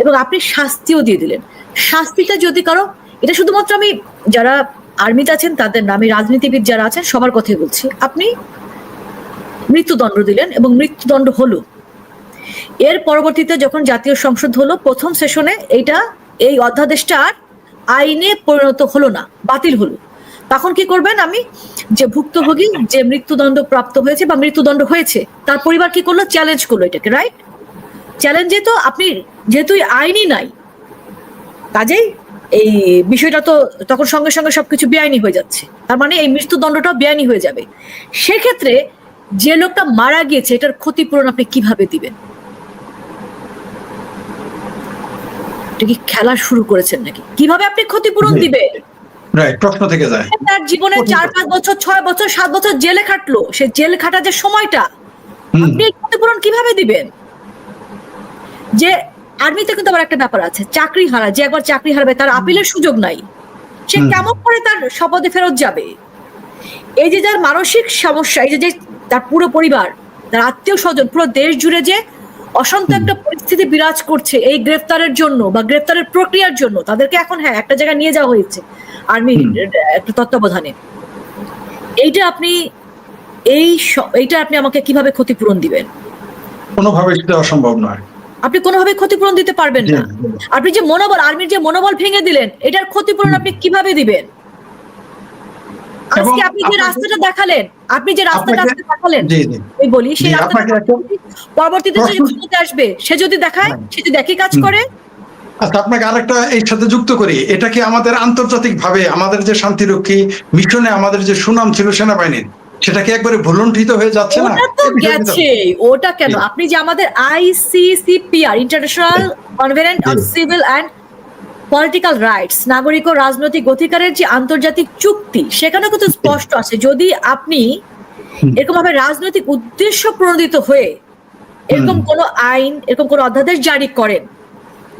এবং আপনি শাস্তিও দিয়ে দিলেন। শাস্তিটা যদি কারো, এটা শুধুমাত্র আমি যারা আর্মিতে আছেন তাদের নামে, রাজনীতিবিদ যারা আছেন সবার কথাই বলছি, আপনি মৃত্যুদণ্ড দিলেন এবং মৃত্যুদণ্ড হলো। এর পরবর্তীতে যখন জাতীয় সংসদ হলো প্রথম সেশনে, এই অধ্যাদেশটা আর আইনে পরিণত হলো না, বাতিল হলো। তখন কি করবেন, আমি যে ভুক্তভোগী, যে মৃত্যুদণ্ড প্রাপ্ত হয়েছে বা মৃত্যুদণ্ড হয়েছে, তার পরিবার কি করলো, চ্যালেঞ্জ করলো এটাকে, রাইট? চ্যালেঞ্জে তো আপনি যেহেতু আইনই নাই, কাজেই এই বিষয়টা তো তখন সঙ্গে সঙ্গে সবকিছু বেআইনি হয়ে যাচ্ছে। তার মানে এই মৃত্যুদণ্ডটাও বেআইনি হয়ে যাবে। সেক্ষেত্রে যে লোকটা মারা গিয়েছে এটার ক্ষতিপূরণ আপনি কিভাবে দিবেন? এটা কি খেলা শুরু করেছেন নাকি? কিভাবে আপনি ক্ষতিপূরণ দিবেন? রাইট, প্রশ্ন থেকে যায়। তার জীবনে 4-5 বছর 6 বছর 7 বছর জেলে খাটলো, সে জেল খাটার যে সময়টা আপনি এই ক্ষতিপূরণ কিভাবে দিবেন? যে আর্মিতে কিন্তু আবার একটা ব্যাপার আছে, চাকরি হারা, যে একবার চাকরি হারাবে তার আপিলের সুযোগ নাই, সে কেমন করে তার শপথে ফেরত যাবে? এই যে যার মানসিক সমস্যা, এই যে তার পুরো পরিবার, তার আত্মীয় স্বজন, পুরো দেশ জুড়ে যে অশান্ত একটা পরিস্থিতি বিরাজ করছে এই গ্রেফতারের জন্য বা গ্রেফতারের প্রক্রিয়ার জন্য, তাদেরকে এখন হ্যাঁ একটা জায়গায় নিয়ে যাওয়া হয়েছে আর্মি একটা তত্ত্বাবধানে। এইটা আপনি এইটা আপনি আমাকে কিভাবে ক্ষতিপূরণ দিবেন? কোনোভাবে সেটা অসম্ভব নয়। আপনি কোনোভাবে ক্ষতিপূরণ দিতে পারবেন না। আপনি যে মনোবল, আর্মির যে মনোবল ভেঙে দিলেন, এটার ক্ষতিপূরণ আপনি কিভাবে দিবেন? আজকে আপনি যে রাস্তাটা দেখালেন, আমি বলি সেই রাস্তাটা পরবর্তীতে যে ক্ষমতায় আসবে সে যদি দেখায়, সে যদি একই কাজ করে। আচ্ছা, আপনাকে আরেকটা এই সাথে যুক্ত করি, এটা কি আমাদের আন্তর্জাতিক ভাবে আমাদের যে শান্তিরক্ষী মিশনে আমাদের যে সুনাম ছিল সেনাবাহিনীর, সেটা কি একবারে ভুলুণ্ঠিত হয়ে যাচ্ছে না? ওটা তো গেছে, ওটা কেন? আপনি যে আমাদের ICCPR, international convention on civil and political rights, নাগরিক ও রাজনৈতিক অধিকারের যে আন্তর্জাতিক চুক্তি, সেখানে কিন্তু স্পষ্ট আছে যদি আপনি এরকম ভাবে রাজনৈতিক উদ্দেশ্য প্রণোদিত হয়ে এরকম কোন আইন, এরকম কোন অধ্যাদেশ জারি করেন,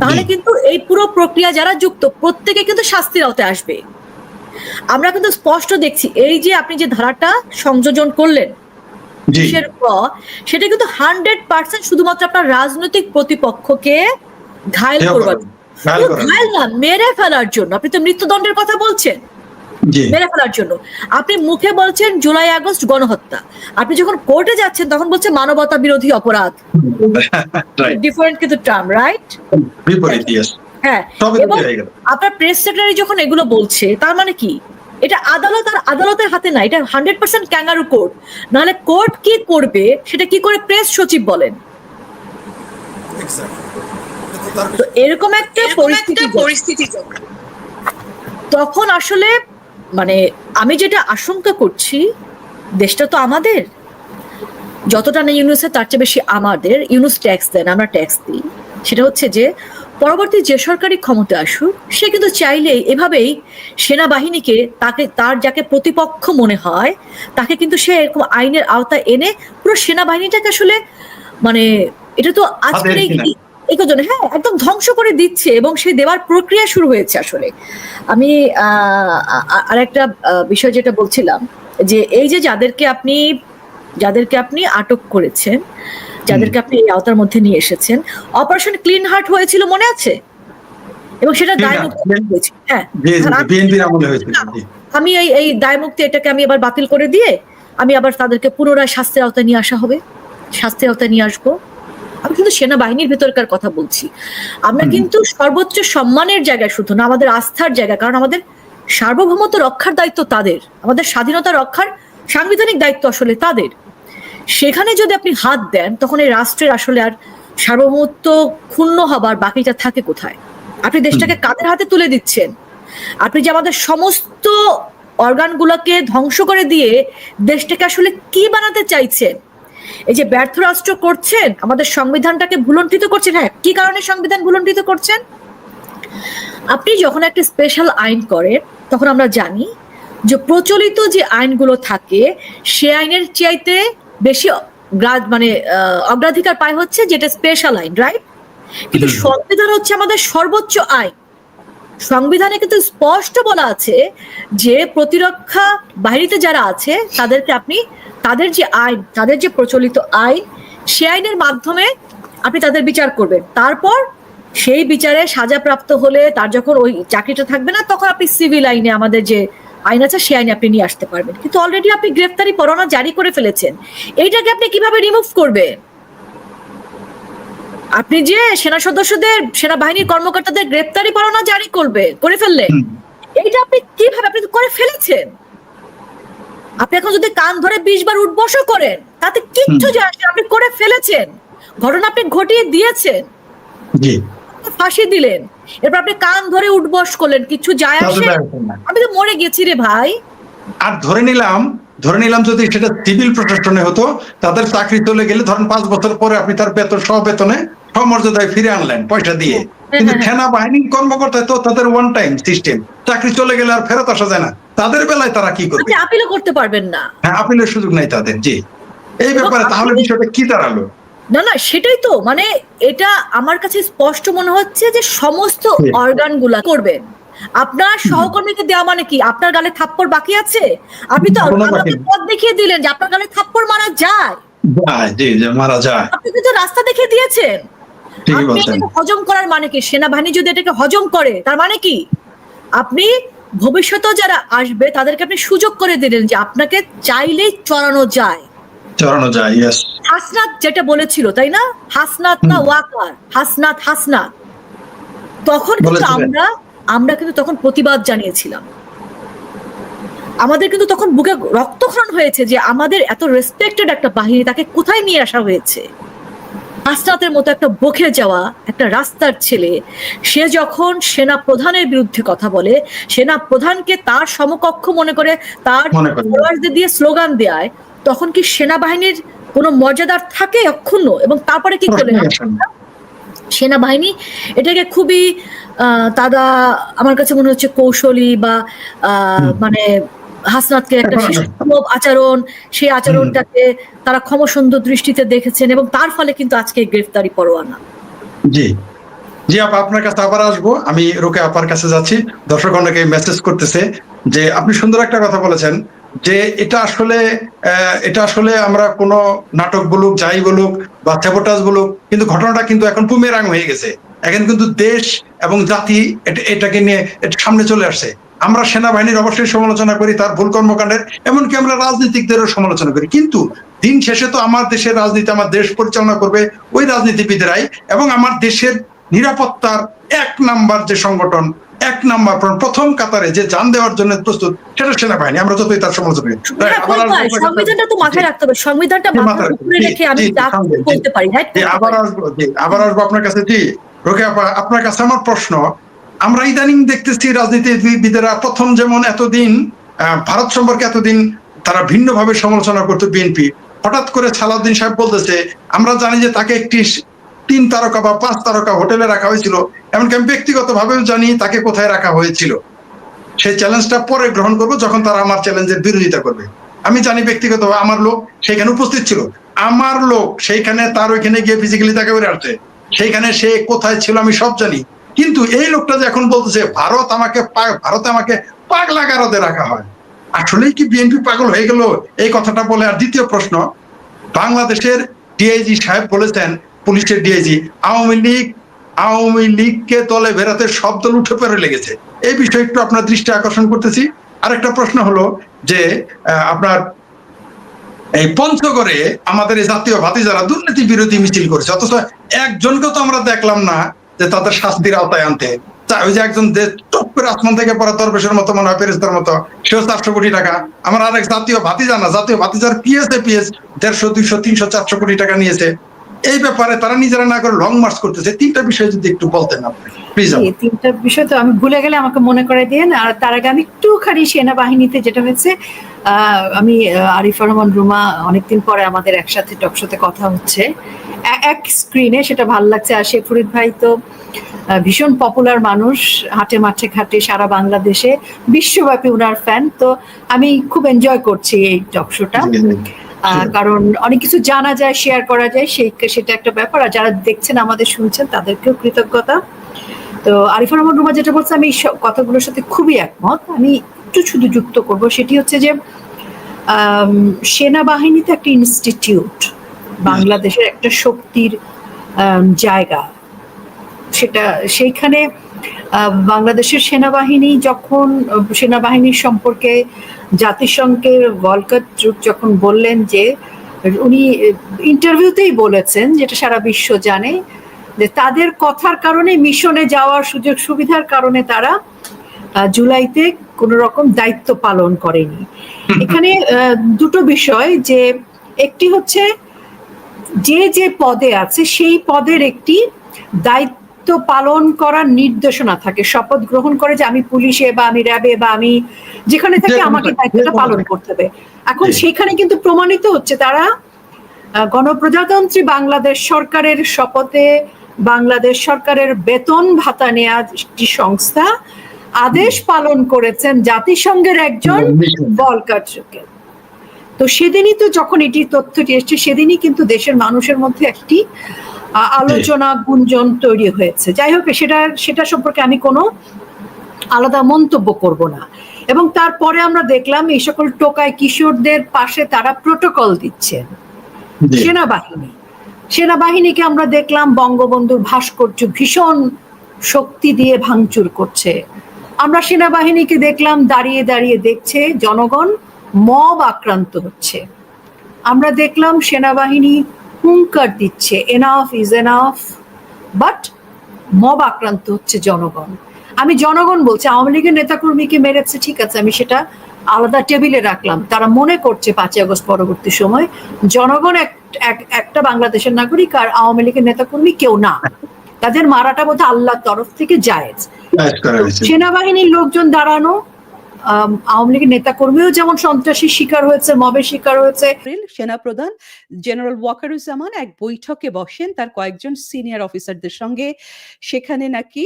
তাহলে কিন্তু এই পুরো প্রক্রিয়া যারা যুক্ত প্রত্যেকে কিন্তু শাস্তির আওতায় আসবে। আমরা কিন্তু স্পষ্ট দেখছি এই যে আপনি যে ধারাটা সংযোজন করলেন সেটা কিন্তু 100% শুধুমাত্র আপনার রাজনৈতিক প্রতিপক্ষকে ঘায়েল করবার, ঘায়েল না, মেরে ফেলার জন্য। আপনি তো মৃত্যুদণ্ডের কথা বলছেন, মেরে ফেলার জন্য। আপনি মুখে বলছেন জুলাই আগস্ট গণহত্যা, আপনি যখন কোর্টে যাচ্ছেন তখন বলছে মানবতা বিরোধী অপরাধ। ডিফারেন্ট কিন্তু টার্ম, রাইট? হ্যাঁ, এবং আপনার প্রেস সেক্রেটারি যখন এগুলো বলছে, তার মানে কি? এটা আদালতের হাতে না, এটা 100% ক্যাঙ্গারু কোর্ট। নাহলে কোর্ট কি করবে সেটা কি করে প্রেস সচিব বলেন? তো এরকম একটা পরিস্থিতি তখন আসলে মানে আমি যেটা আশঙ্কা করছি, দেশটা তো আমাদের, যতটা না ইউনুসের তার চেয়ে বেশি আমাদের। ইউনুস ট্যাক্স দেন, আমরা ট্যাক্স দিই। সেটা হচ্ছে যে পরবর্তী যে সরকারি ক্ষমতা আসুক, সে কিন্তু চাইলেই এভাবেই সেনাবাহিনীকে, তার যাকে প্রতিপক্ষ মনে হয় তাকে কিন্তু সে এরকম আইনের আওতায় এনে পুরো সেনাবাহিনীটাকে আসলে মানে এটা তো আজকের এই জন্য হ্যাঁ একদম ধ্বংস করে দিচ্ছে, এবং সেই দেওয়ার প্রক্রিয়া শুরু হয়েছে। আসলে আমি আরেকটা বিষয় যেটা বলছিলাম, যে এই যে যাদেরকে আপনি আটক করেছেন, যাদেরকে আপনি এই আওতার মধ্যে নিয়ে এসেছেন, অপারেশন ক্লিন হার্ট হয়েছিল মনে আছে? এবং সেটা দায়মুক্তি হয়েছিল। হ্যাঁ, আমি এই দায়মুক্তি এটাকে আমি আবার বাতিল করে দিয়ে আমি আবার তাদেরকে পুনরায় শাস্তির আওতায় নিয়ে আসা হবে, শাস্তির আওতায় নিয়ে আসবো। আমি কিন্তু সেনাবাহিনীর ভেতরকার কথা বলছি। আমরা কিন্তু সর্বোচ্চ সম্মানের জায়গায় শুধু না, আমাদের আস্থার জায়গা, কারণ আমাদের সার্বভৌমত্ব রক্ষার দায়িত্ব তাদের, আমাদের স্বাধীনতা রক্ষার সাংবিধানিক দায়িত্ব আসলে তাদের। সেখানে যদি আপনি হাত দেন, তখন এই রাষ্ট্রের আসলে আর সার্বভৌমত্ব ক্ষুণ্ণ হবার বাকিটা থাকে কোথায়? আপনি দেশটাকে কাদের হাতে তুলে দিচ্ছেন? আপনি যে আমাদের সমস্ত অর্গানগুলোকে ধ্বংস করে দিয়ে দেশটাকে আসলে কি বানাতে চাইছেন? এই যে ব্যর্থ রাষ্ট্র করছেন, আমাদের সংবিধানটাকে ভুলণ্ঠিত করছেন। হ্যাঁ, কি কারণে সংবিধান ভুলণ্ঠিত করছেন? আপনি যখন একটা স্পেশাল আইন করেন, তখন আমরা জানি যে প্রচলিত যে আইনগুলো থাকে সে আইনের চাইতে বেশি মানে অগ্রাধিকার পায় হচ্ছে যেটা স্পেশাল আইন, রাইট? কিন্তু সংবিধান হচ্ছে আমাদের সর্বোচ্চ আইন। সংবিধানে কিন্তু স্পষ্ট বলা আছে যে প্রতিরক্ষা বাহিনীতে যারা আছে তাদেরকে আপনি তাদের যে আইন, তাদের যে প্রচলিত আইন, সে আইনের মাধ্যমে আপনি তাদের বিচার করবেন। তারপর সেই বিচারে সাজাপ্রাপ্ত হলে তার যখন ওই চাকরিটা থাকবে না, তখন আপনি সিভিল আইনে আমাদের যে আইন আছে সেই আইনে আপনি নিয়ে আসতে পারবেন। কিন্তু অলরেডি আপনি গ্রেফতারি পরোয়ানা জারি করে ফেলেছেন, এইটাকে আপনি কিভাবে রিমুভ করবেন? আপনি যে সেনা সদস্যদের, সেনাবাহিনীর কর্মকর্তাদের গ্রেফতারি পরোয়ানা জারি করে ফেললেন, এইটা আপনি কিভাবে আপনি করে ফেলেছেন? আপনি এখন যদি কান ধরে 20 বার উঠবসও করেন তাতে কিচ্ছু যায় আসে না, আপনি করে ফেলেছেন, ঘটনা আপনি ঘটিয়ে দিয়েছেন, ফাঁসি দিলেন, এরপর আপনি কান ধরে উঠবস করলেন, কিছু যায় আসে? আমি তো মরে গেছি রে ভাই। আর ধরে নিলাম যদি সেটা সিভিল প্রশাসনে হতো, তাদের চাকরি চলে গেলে ধরেন 5 বছর পরে আপনি তার বেতন, সবেতনে, সমর্যাদায় ফিরে আনলেন পয়সা দিয়ে, কিন্তু সেনাবাহিনীর কর্মকর্তা তো তাদের ওয়ান টাইম সিস্টেম, চাকরি চলে গেলে আর ফেরত আসা যায় না। তাদের বেলায় তারা কি করবে? আপনি আপিলও করতে পারবেন না। হ্যাঁ, আপিলের সুযোগ নাই তাদের। জি, এই ব্যাপারে তাহলে বিষয়টা কি দাঁড়ালো? না না, সেটাই তো, মানে এটা আমার কাছে স্পষ্ট মনে হচ্ছে যে সমস্ত অর্গান গুলা করবেন। আপনার সহকর্মীকে দেওয়া মানে কি আপনার গালে থাপ্পড় বাকি আছে? আপনি তো আমাকে পথ দেখিয়ে দিলেন যে আপনার গালে থাপ্পড় মারা যায়। জি, মারা যায়। আপনি কিন্তু রাস্তা দেখিয়ে দিয়েছেন। আপনি এটাকে হজম করার মানে কি? সেনাবাহিনী যদি এটাকে হজম করে তার মানে কি? আপনি ভবিষ্যতেও যারা আসবে তাদেরকে আপনি সুযোগ করে দিলেন যে আপনাকে চাইলেই চড়ানো যায়। ইয়েস। হাসনাত যেটা বলেছিল, তাই না? হাসনাত না ওয়াকার, হাসনাত। তখন কিন্তু আমরা কিন্তু তখন প্রতিবাদ জানিয়েছিলাম। আমাদের কিন্তু তখন বুকে রক্তক্ষরণ হয়েছে যে আমাদের এত রেসপেক্টেড একটা বাহিনী, তাকে কোথায় নিয়ে আসা হয়েছে। হাসনাতের মতো একটা বকে যাওয়া একটা রাস্তার ছেলে, সে যখন সেনা প্রধানের বিরুদ্ধে কথা বলে, সেনা প্রধানকে তার সমকক্ষ মনে করে তার ফলোয়ারদের দিয়ে স্লোগান দেয়, তখন কি সেনাবাহিনীর কোনো মর্যাদার থাকে অক্ষুণ্ণ? এবং তারপরে কি করলেন সেনাবাহিনী? এটাকে খুবই তারা আমার কাছে মনে হচ্ছে কৌশলী বা মানে হাসনাতকে একটা শিশুসুলভ আচরণ, সেই আচরণটাকে তারা ক্ষমসুন্দর দৃষ্টিতে দেখেছেন এবং তার ফলে কিন্তু আজকে গ্রেফতারি পরোয়ানা। জি জি আপা, আপনার কাছে আবার আসবো। আমি রোকেয়া আপার কাছে যাচ্ছি। দর্শক অনেকে মেসেজ করতেছে যে আপনি সুন্দর একটা কথা বলেছেন যে এটা আসলে আমরা কোনো নাটক বলুক, যাই বলুক বা স্যাবোটাজ বলুক, কিন্তু ঘটনাটা কিন্তু এখন বুমেরাং হয়ে গেছে। এখন কিন্তু দেশ এবং জাতি এটাকে নিয়ে সামনে চলে আসছে। আমরা সেনাবাহিনীর অবশ্যই সমালোচনা করি তার ভুল কর্মকাণ্ডের, এমনকি আমরা রাজনীতিকদেরও সমালোচনা করি, কিন্তু দিন শেষে তো আমার দেশের রাজনীতি, আমার দেশ পরিচালনা করবে ওই রাজনীতিবিদরাই, এবং আমার দেশের নিরাপত্তার এক নাম্বার যে সংগঠন, এক নাম্বার প্রথম কাতারে যে জান দেওয়ার জন্য প্রস্তুত, সেটা সেনাবাহিনী। আমরা যতই তার সমালোচনা করি, সংবিধানটা তো মাথায় রাখতে হবে, সংবিধানটা মাথার উপরে রেখে আমি বলতে পারি। আবার আসবো আপনার কাছে। জি রোকেয়া আপা, আপনার কাছে আমার প্রশ্ন, আমরা ইদানিং দেখতেছি রাজনীতিবিদেরা প্রথম যেমন এতদিন ভারত সম্পর্কে এতদিন তারা ভিন্নভাবে সমালোচনা করতো বিএনপি, হঠাৎ করে সালাউদ্দিন সাহেব বলতেছে আমরা জানি যে তাকে একটি 3 তারকা বা 5 তারকা হোটেলে রাখা হয়েছিল, এমনকি আমি ব্যক্তিগত ভাবেও জানি তাকে কোথায় রাখা হয়েছিল। সেই চ্যালেঞ্জটা পরে গ্রহণ করবো যখন তারা আমার চ্যালেঞ্জের বিরোধিতা করবে। আমি জানি ব্যক্তিগতভাবে আমার লোক সেখানে উপস্থিত ছিল, আমার লোক সেইখানে তার ওইখানে গিয়ে ফিজিক্যালি তাকে বেড়ে আসছে, সেইখানে সে কোথায় ছিল আমি সব জানি। কিন্তু এই লোকটা যে এখন বলতেছে ভারতে আমাকে পাগলা গারদে রাখা হয়, আসলেই কি বিএনপি পাগল হয়ে গেল এই কথাটা বলে? আর দ্বিতীয় প্রশ্ন, বাংলাদেশের ডিআইজি সাহেব বলেছেন, পুলিশের ডিআইজি, আওয়ামী লীগকে দলে বেরাতে সব দল উঠে পড়ে লেগেছে। এই বিষয়ে একটু আপনার দৃষ্টি আকর্ষণ করতেছি। আরেকটা প্রশ্ন হলো যে আপনার এই পঞ্চগড়ে আমাদের এই জাতীয় ভাতিজারা দুর্নীতি বিরোধী মিছিল করেছে, অথচ একজনকে তো আমরা দেখলাম না যে তাদের শাস্তির আওতায় আনতে। ওই যে একজন টপ করে আসমান থেকে পড়া দরবেশের মতো মনে হয়, ফেরেশতার মতো, সেও 400 কোটি টাকা। আমার আরেক জাতীয় ভাতিজার পিএস 150, 200, 300, 400 কোটি টাকা নিয়েছে। এই ব্যাপারে তারা নিজেরা না করে লং মার্চ করতেছে। 3টা বিষয় যদি একটু বলতেন আপনি প্লিজ। 3টা বিষয় তো আমি ভুলে গেলে আমাকে মনে করে দিন। আর তার আগে আমি একটুখানি সেনাবাহিনীতে যেটা হয়েছে, আমি আরিফা রহমান রুমা অনেকদিন পরে আমাদের একসাথে টকশোতে কথা হচ্ছে এক স্ক্রিনে, সেটা ভালো লাগছে। আর শেখ ফরিদ ভাই তো ভীষণ পপুলার মানুষ, হাটে মাঠে ঘাটে সারা বাংলাদেশে, বিশ্বব্যাপী উনার ফ্যান। তো আমি খুব এনজয় করছি এই টকশোটা, কারণ অনেক কিছু জানা যায়, শেয়ার করা যায়, সেটা একটা ব্যাপার। আর যারা দেখছেন আমাদের শুনছেন তাদেরকেও কৃতজ্ঞতা। তো আরিফা রহমান রুমা যেটা বলছে আমি কথাগুলোর সাথে খুবই একমত। আমি একটু শুধু যুক্ত করব, সেটি হচ্ছে যে সেনাবাহিনী তো একটা ইনস্টিটিউট, বাংলাদেশের একটা শক্তির জায়গা। সেইখানে বাংলাদেশের সেনাবাহিনী সেনাবাহিনীর সম্পর্কে জাতিসংঘের ভলকার যখন বললেন, যে উনি ইন্টারভিউতেই বলেছেন, যেটা সারা বিশ্ব জানে, যে তাদের কথার কারণে মিশনে যাওয়ার সুযোগ সুবিধার কারণে তারা জুলাইতে কোন রকম দায়িত্ব পালন করেনি। এখানে দুটো বিষয়, যে একটি হচ্ছে যে পদে আছে সেই পদের একটি দায়িত্ব পালন করার নির্দেশনা থাকে, শপথ গ্রহণ করে যে আমি পুলিশে বা আমি র্যাবে বা আমি যেখানে থাকি আমাকে দায়িত্বটা পালন করতে হবে। এখন সেখানে কিন্তু প্রমাণিত হচ্ছে তারা গণপ্রজাতন্ত্রী বাংলাদেশ সরকারের শপথে বাংলাদেশ সরকারের বেতন ভাতা নেওয়া একটি সংস্থা আদেশ পালন করেছেন জাতিসংঘের একজন ভলকারকে। তো সেদিনই তো যখন এটি তথ্যটি এসছে সেদিনই কিন্তু দেশের মানুষের মধ্যে একটি আলোচনা গুঞ্জন তৈরি হয়েছে। যাই হোক, সেটা সম্পর্কে আমি কোনো আলাদা মন্তব্য করব না। এবং তারপরে আমরা দেখলাম এই সকল টোকাই কিশোরদের পাশে তারা প্রোটোকল দিচ্ছেন। সেনাবাহিনীকে আমরা দেখলাম বঙ্গবন্ধুর ভাস্কর্য ভীষণ শক্তি দিয়ে ভাঙচুর করছে। আমরা সেনাবাহিনীকে দেখলাম দাঁড়িয়ে দাঁড়িয়ে দেখছে জনগণ মব আক্রান্ত হচ্ছে। আমরা দেখলাম সেনাবাহিনী হুঙ্কার দিচ্ছে enough is enough, but mob আক্রান্ত হচ্ছে জনগণ। আমি জনগণ বলছি, আওয়ামী লীগের নেতাকর্মীকে মেরেছে, ঠিক আছে, আমি সেটা আলাদা টেবিলে রাখলাম। তারা মনে করছে 5ই আগস্ট পরবর্তী সময় জনগণ একটা বাংলাদেশের নাগরিক আর আওয়ামী লীগের নেতাকর্মী কেউ না, তাদের মারাটা বোধহয় আল্লাহর তরফ থেকে জায়েজ। সেনাবাহিনীর লোকজন দাঁড়ানো, আওয়ামী লীগের নেতাকর্মীও যেমন সন্ত্রাসীর শিকার হয়েছে, মবের শিকার হয়েছে। সেনাপ্রধান জেনারেল ওয়াকারুজ্জামান এক বৈঠকে বসেন তার কয়েকজন সিনিয়র অফিসারদের সঙ্গে। সেখানে নাকি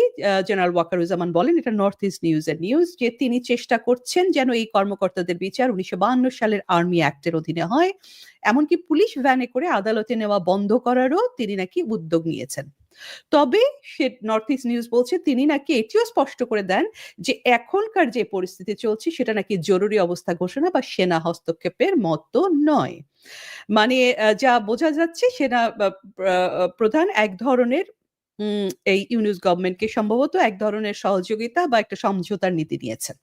জেনারেল ওয়াকারুজ্জামান বলেন, এটা নর্থ ইস্ট নিউজের নিউজ, যে তিনি চেষ্টা করছেন যেন এই কর্মকর্তাদের বিচার 1952 সালের আর্মি অ্যাক্টের অধীনে হয়। এমনকি পুলিশ ভ্যানে করে আদালতে নেওয়া বন্ধ করারও তিনি নাকি উদ্যোগ নিয়েছেন। তবে সে নর্থ ইস্ট নিউজ বলছে তিনি নাকি এটিও স্পষ্ট করে দেন যে এখনকার যে পরিস্থিতি চলছে সেটা নাকি জরুরি অবস্থা ঘোষণা বা সেনা হস্তক্ষেপের মতো নয়। মানে যা বোঝা যাচ্ছে সেনা প্রধান এক ধরনের এই ইউনূস গভর্নমেন্টকে সম্ভবত এক ধরনের সহযোগিতা বা একটা সমঝোতার নীতি নিয়েছেন।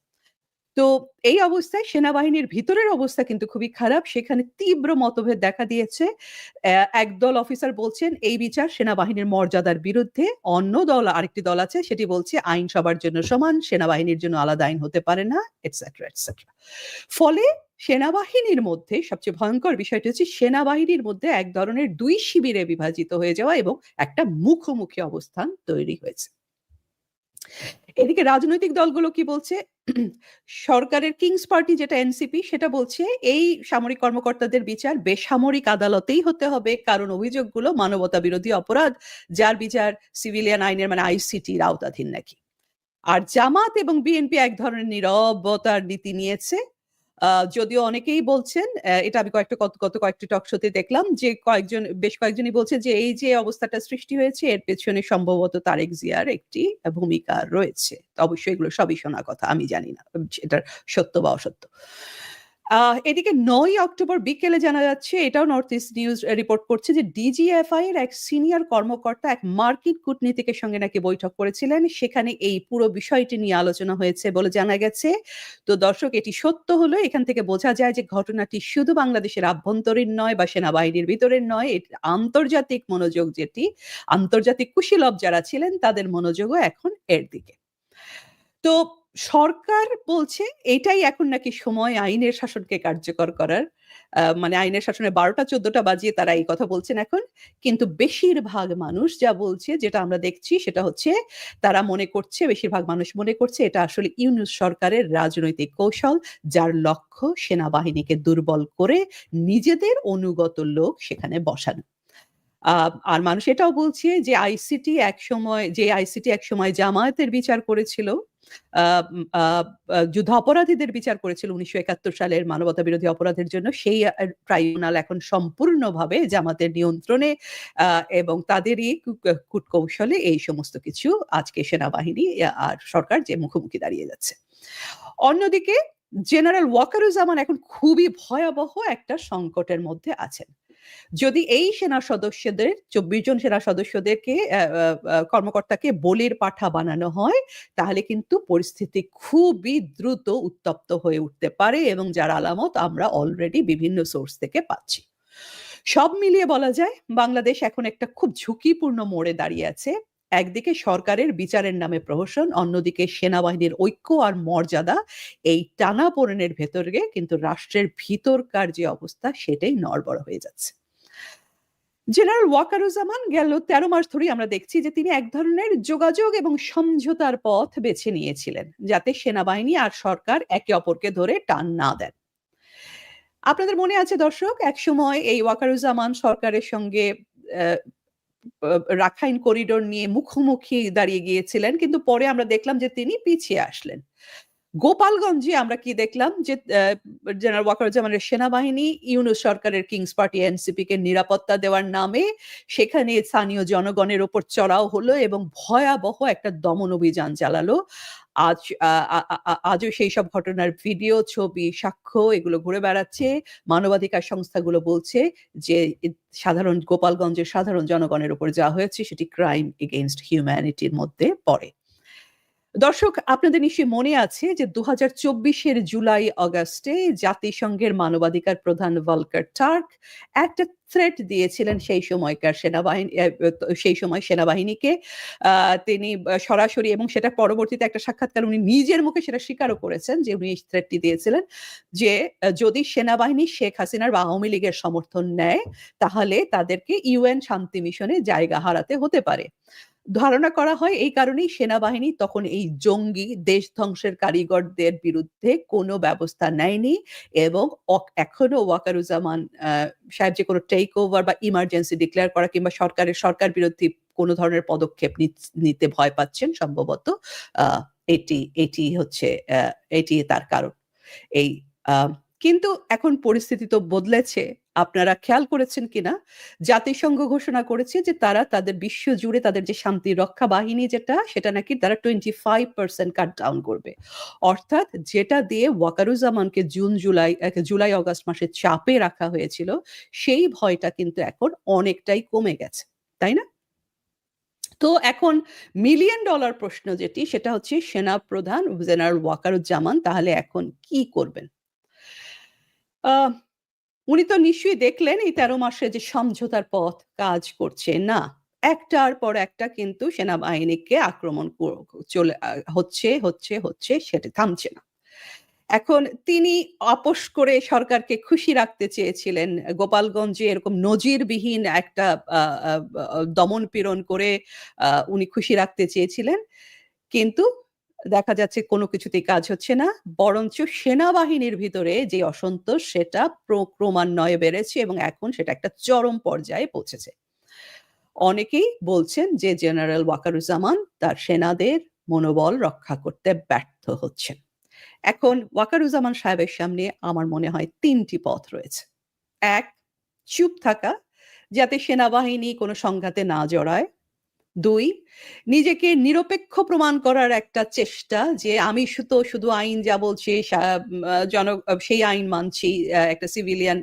তো এই অবস্থায় সেনাবাহিনীর ভিতরের অবস্থা কিন্তু খুবই খারাপ। সেখানে তীব্র মতভেদ দেখা দিয়েছে। একদল অফিসার বলছেন এই বিচার সেনাবাহিনীর মর্যাদার বিরুদ্ধে, অন্য দল আরেকটি দল আছে সেটি বলছে আইন সবার জন্য সমান, সেনাবাহিনীর জন্য আলাদা আইন হতে পারে না, এটসেট্রা এটসেট্রা। ফলে সেনাবাহিনীর মধ্যে সবচেয়ে ভয়ঙ্কর বিষয়টি হচ্ছে সেনাবাহিনীর মধ্যে এক ধরনের দুই শিবিরে বিভাজিত হয়ে যাওয়া এবং একটা মুখোমুখি অবস্থান তৈরি হয়েছে। এদিকে রাজনৈতিক দলগুলো কি বলছে? সরকারের কিংস পার্টি যেটা এনসিপি সেটা বলছে এই সামরিক কর্মকর্তাদের বিচার বেসামরিক আদালতেই হতে হবে, কারণ অভিযোগগুলো মানবতা বিরোধী অপরাধ, যার বিচার সিভিলিয়ান আইনের মানে আইসিটির আওতাধীন নাকি। আর জামাত এবং বিএনপি এক ধরনের নীরবতার নীতি নিয়েছে। যদিও অনেকেই বলছেন, এটা আমি গত কয়েকটি টক শোতে দেখলাম যে বেশ কয়েকজনই বলছে যে এই যে অবস্থাটা সৃষ্টি হয়েছে এর পেছনে সম্ভবত তারেক জিয়ার একটি ভূমিকা রয়েছে। অবশ্যই এগুলো সবই শোনা কথা, আমি জানি না এটার সত্য বা অসত্য। এদিকে 9ই অক্টোবর বিকেলে জানা যাচ্ছে, এটাও নর্থ ইস্ট নিউজ রিপোর্ট করছে, যে ডিজিএফআই এর এক সিনিয়র কর্মকর্তা এক মার্কিন কূটনীতিকের সঙ্গে নাকি বৈঠক করেছিলেন। সেখানে এই পুরো বিষয়টি নিয়ে আলোচনা হয়েছে বলে জানা গেছে। তো দর্শক, এটি সত্য হলো এখান থেকে বোঝা যায় যে ঘটনাটি শুধু বাংলাদেশের আভ্যন্তরীণ নয় বা সেনাবাহিনীর ভিতরের নয়, এটি আন্তর্জাতিক মনোযোগ, যেটি আন্তর্জাতিক কুশীলব যারা ছিলেন তাদের মনোযোগও এখন এর দিকে। তো সরকার বলছে এটাই এখন নাকি সময় আইনের শাসনকে কার্যকর করার, মানে আইনের শাসনের 12টা 14টা বাজিয়ে তারা এই কথা বলছেন এখন। কিন্তু বেশিরভাগ মানুষ যা বলছে, যেটা আমরা দেখছি সেটা হচ্ছে তারা বেশিরভাগ মানুষ মনে করছে এটা আসলে ইউনূস সরকারের রাজনৈতিক কৌশল, যার লক্ষ্য সেনাবাহিনীকে দুর্বল করে নিজেদের অনুগত লোক সেখানে বসানো। আর মানুষ এটাও বলছে যে আইসিটি একসময় জামায়াতের বিচার করেছিল, যুদ্ধ অপরাধীদের বিচার করেছিল 1971 সালের মানবতা বিরোধী অপরাধের জন্য। সেই ট্রাইব্যুনাল এখন সম্পূর্ণভাবে জামাতের নিয়ন্ত্রণে, এবং তাদেরই কূটকৌশলে এই সমস্ত কিছু আজকে সেনাবাহিনী আর সরকার যে মুখোমুখি দাঁড়িয়ে যাচ্ছে। অন্যদিকে জেনারেল ওয়াকারুজ্জামান এখন খুবই ভয়াবহ একটা সংকটের মধ্যে আছেন। যদি এই 24 জন সেনা সদস্যদেরকে কর্মকর্তাকে বলির পাঠা বানানো হয়, তাহলে কিন্তু পরিস্থিতি খুবই দ্রুত উত্তপ্ত হয়ে উঠতে পারে, এবং যার আলামত আমরা অলরেডি বিভিন্ন সোর্স থেকে পাচ্ছি। সব মিলিয়ে বলা যায় বাংলাদেশ এখন একটা খুব ঝুঁকিপূর্ণ মোড়ে দাঁড়িয়ে আছে। একদিকে সরকারের বিচারের নামে প্রহসন, অন্যদিকে সেনাবাহিনীর ঐক্য আর মর্যাদা, এই টানাপোড়েনের ভেতরে কিন্তু রাষ্ট্রের ভিতরকার যে অবস্থা সেটাই নড়বড় হয়ে যাচ্ছে। জেনারেল ওয়াকারুজ্জামান গেল 13 মাস ধরেই আমরা দেখছি যে তিনি এক ধরনের যোগাযোগ এবং সমঝোতার পথ বেছে নিয়েছিলেন, যাতে সেনাবাহিনী আর সরকার একে অপরকে ধরে টান না দেন। আপনাদের মনে আছে দর্শক, এক সময় এই ওয়াকারুজ্জামান সরকারের সঙ্গে রাখাইন করিডোর নিয়ে মুখোমুখি দাঁড়িয়ে গিয়েছিলেন, কিন্তু পরে আমরা দেখলাম যে তিনি পিছিয়ে আসলেন। গোপালগঞ্জে আমরা কি দেখলাম যে জেনারেল ওয়াকারুজ্জামানের সেনাবাহিনী ইউনূস সরকারের কিংস পার্টি এনসিপি কে নিরাপত্তা দেওয়ার নামে সেখানে স্থানীয় জনগণের ওপর চড়াও হলো এবং ভয়াবহ একটা দমন অভিযান চালালো। আজও সেই সব ঘটনার ভিডিও, ছবি, সাক্ষ্য এগুলো ঘুরে বেড়াচ্ছে। মানবাধিকার সংস্থাগুলো বলছে যে সাধারণ গোপালগঞ্জের সাধারণ জনগণের উপর যা হয়েছে সেটি ক্রাইম এগেইনস্ট হিউম্যানিটির মধ্যে পড়ে। দর্শক, আপনাদের নিশ্চয়ই মনে আছে যে 2024-এর জুলাই আগস্টে জাতিসংঘের মানবাধিকার প্রধান ভলকার টার্ক একটা থ্রেট দিয়েছিলেন সেই সময়কার সেনাবাহিনীকে। তিনি সরাসরি, এবং সেটা পরবর্তীতে একটা সাক্ষাৎকার উনি নিজের মুখে সেটা স্বীকারও করেছেন যে উনি এই থ্রেটটি দিয়েছিলেন যে যদি সেনাবাহিনী শেখ হাসিনার বা আওয়ামী লীগের সমর্থন নেয় তাহলে তাদেরকে ইউএন শান্তি মিশনে জায়গা হারাতে হতে পারে। ধারণা করা হয় এই কারণেই সেনাবাহিনী তখন এই জঙ্গি দেশ ধ্বংসের কারিগরদের বিরুদ্ধে কোনো ব্যবস্থা নেয়নি এবং এখনো ওয়াকারুজ্জামান সাহেব যে কোনো টেক ওভার বা ইমার্জেন্সি ডিক্লেয়ার করা কিংবা সরকার বিরোধী কোনো ধরনের পদক্ষেপ নিতে ভয় পাচ্ছেন সম্ভবত। এটি তার কারণ। কিন্তু এখন পরিস্থিতি তো বদলেছে। আপনারা খেয়াল করেছেন কিনা, জাতিসংঘ ঘোষণা করেছে যে তারা তাদের বিশ্ব জুড়ে তাদের যে শান্তি রক্ষা বাহিনী সেটা নাকি তারা 25% কাট ডাউন করবে। অর্থাৎ যেটা দিয়ে ওয়াকারুজ্জামানকে জুলাই আগস্ট মাসে চাপে রাখা হয়েছিল সেই ভয়টা কিন্তু এখন অনেকটাই কমে গেছে, তাই না? তো এখন $1,000,000 প্রশ্ন যেটি, সেটা হচ্ছে সেনা প্রধান জেনারেল ওয়াকারুজ্জামান তাহলে এখন কি করবেন? উনি তো নিশ্চয়ই দেখলেন এই 13 মাসে যে সমঝোতার পথ কাজ করছে না, একটার পর একটা কিন্তু সেনাবাহিনীকে আক্রমণ হচ্ছে, সেটা থামছে না। এখন তিনি আপোষ করে সরকারকে খুশি রাখতে চেয়েছিলেন, গোপালগঞ্জে এরকম নজিরবিহীন একটা দমন পীড়ন করে উনি খুশি রাখতে চেয়েছিলেন, কিন্তু দেখা যাচ্ছে কোনো কিছুতেই কাজ হচ্ছে না, বরঞ্চ সেনাবাহিনীর ভিতরে যে অসন্তোষ সেটা ক্রমান্বয়ে বেড়েছে এবং এখন সেটা একটা চরম পর্যায়ে পৌঁছেছে। অনেকেই বলছেন যে জেনারেল ওয়াকারুজ্জামান তার সেনাদের মনোবল রক্ষা করতে ব্যর্থ হচ্ছেন। এখন ওয়াকারুজ্জামান সাহেবের সামনে আমার মনে হয় 3টি পথ রয়েছে। 1, চুপ থাকা যাতে সেনাবাহিনী কোনো সংঘাতে না জড়ায়। 2, নিজেকে নিরপেক্ষ প্রমাণ করার একটা চেষ্টা যে আমি শুধু আইন যা বলছে সেই আইন মানছি, একটা সিভিলিয়ান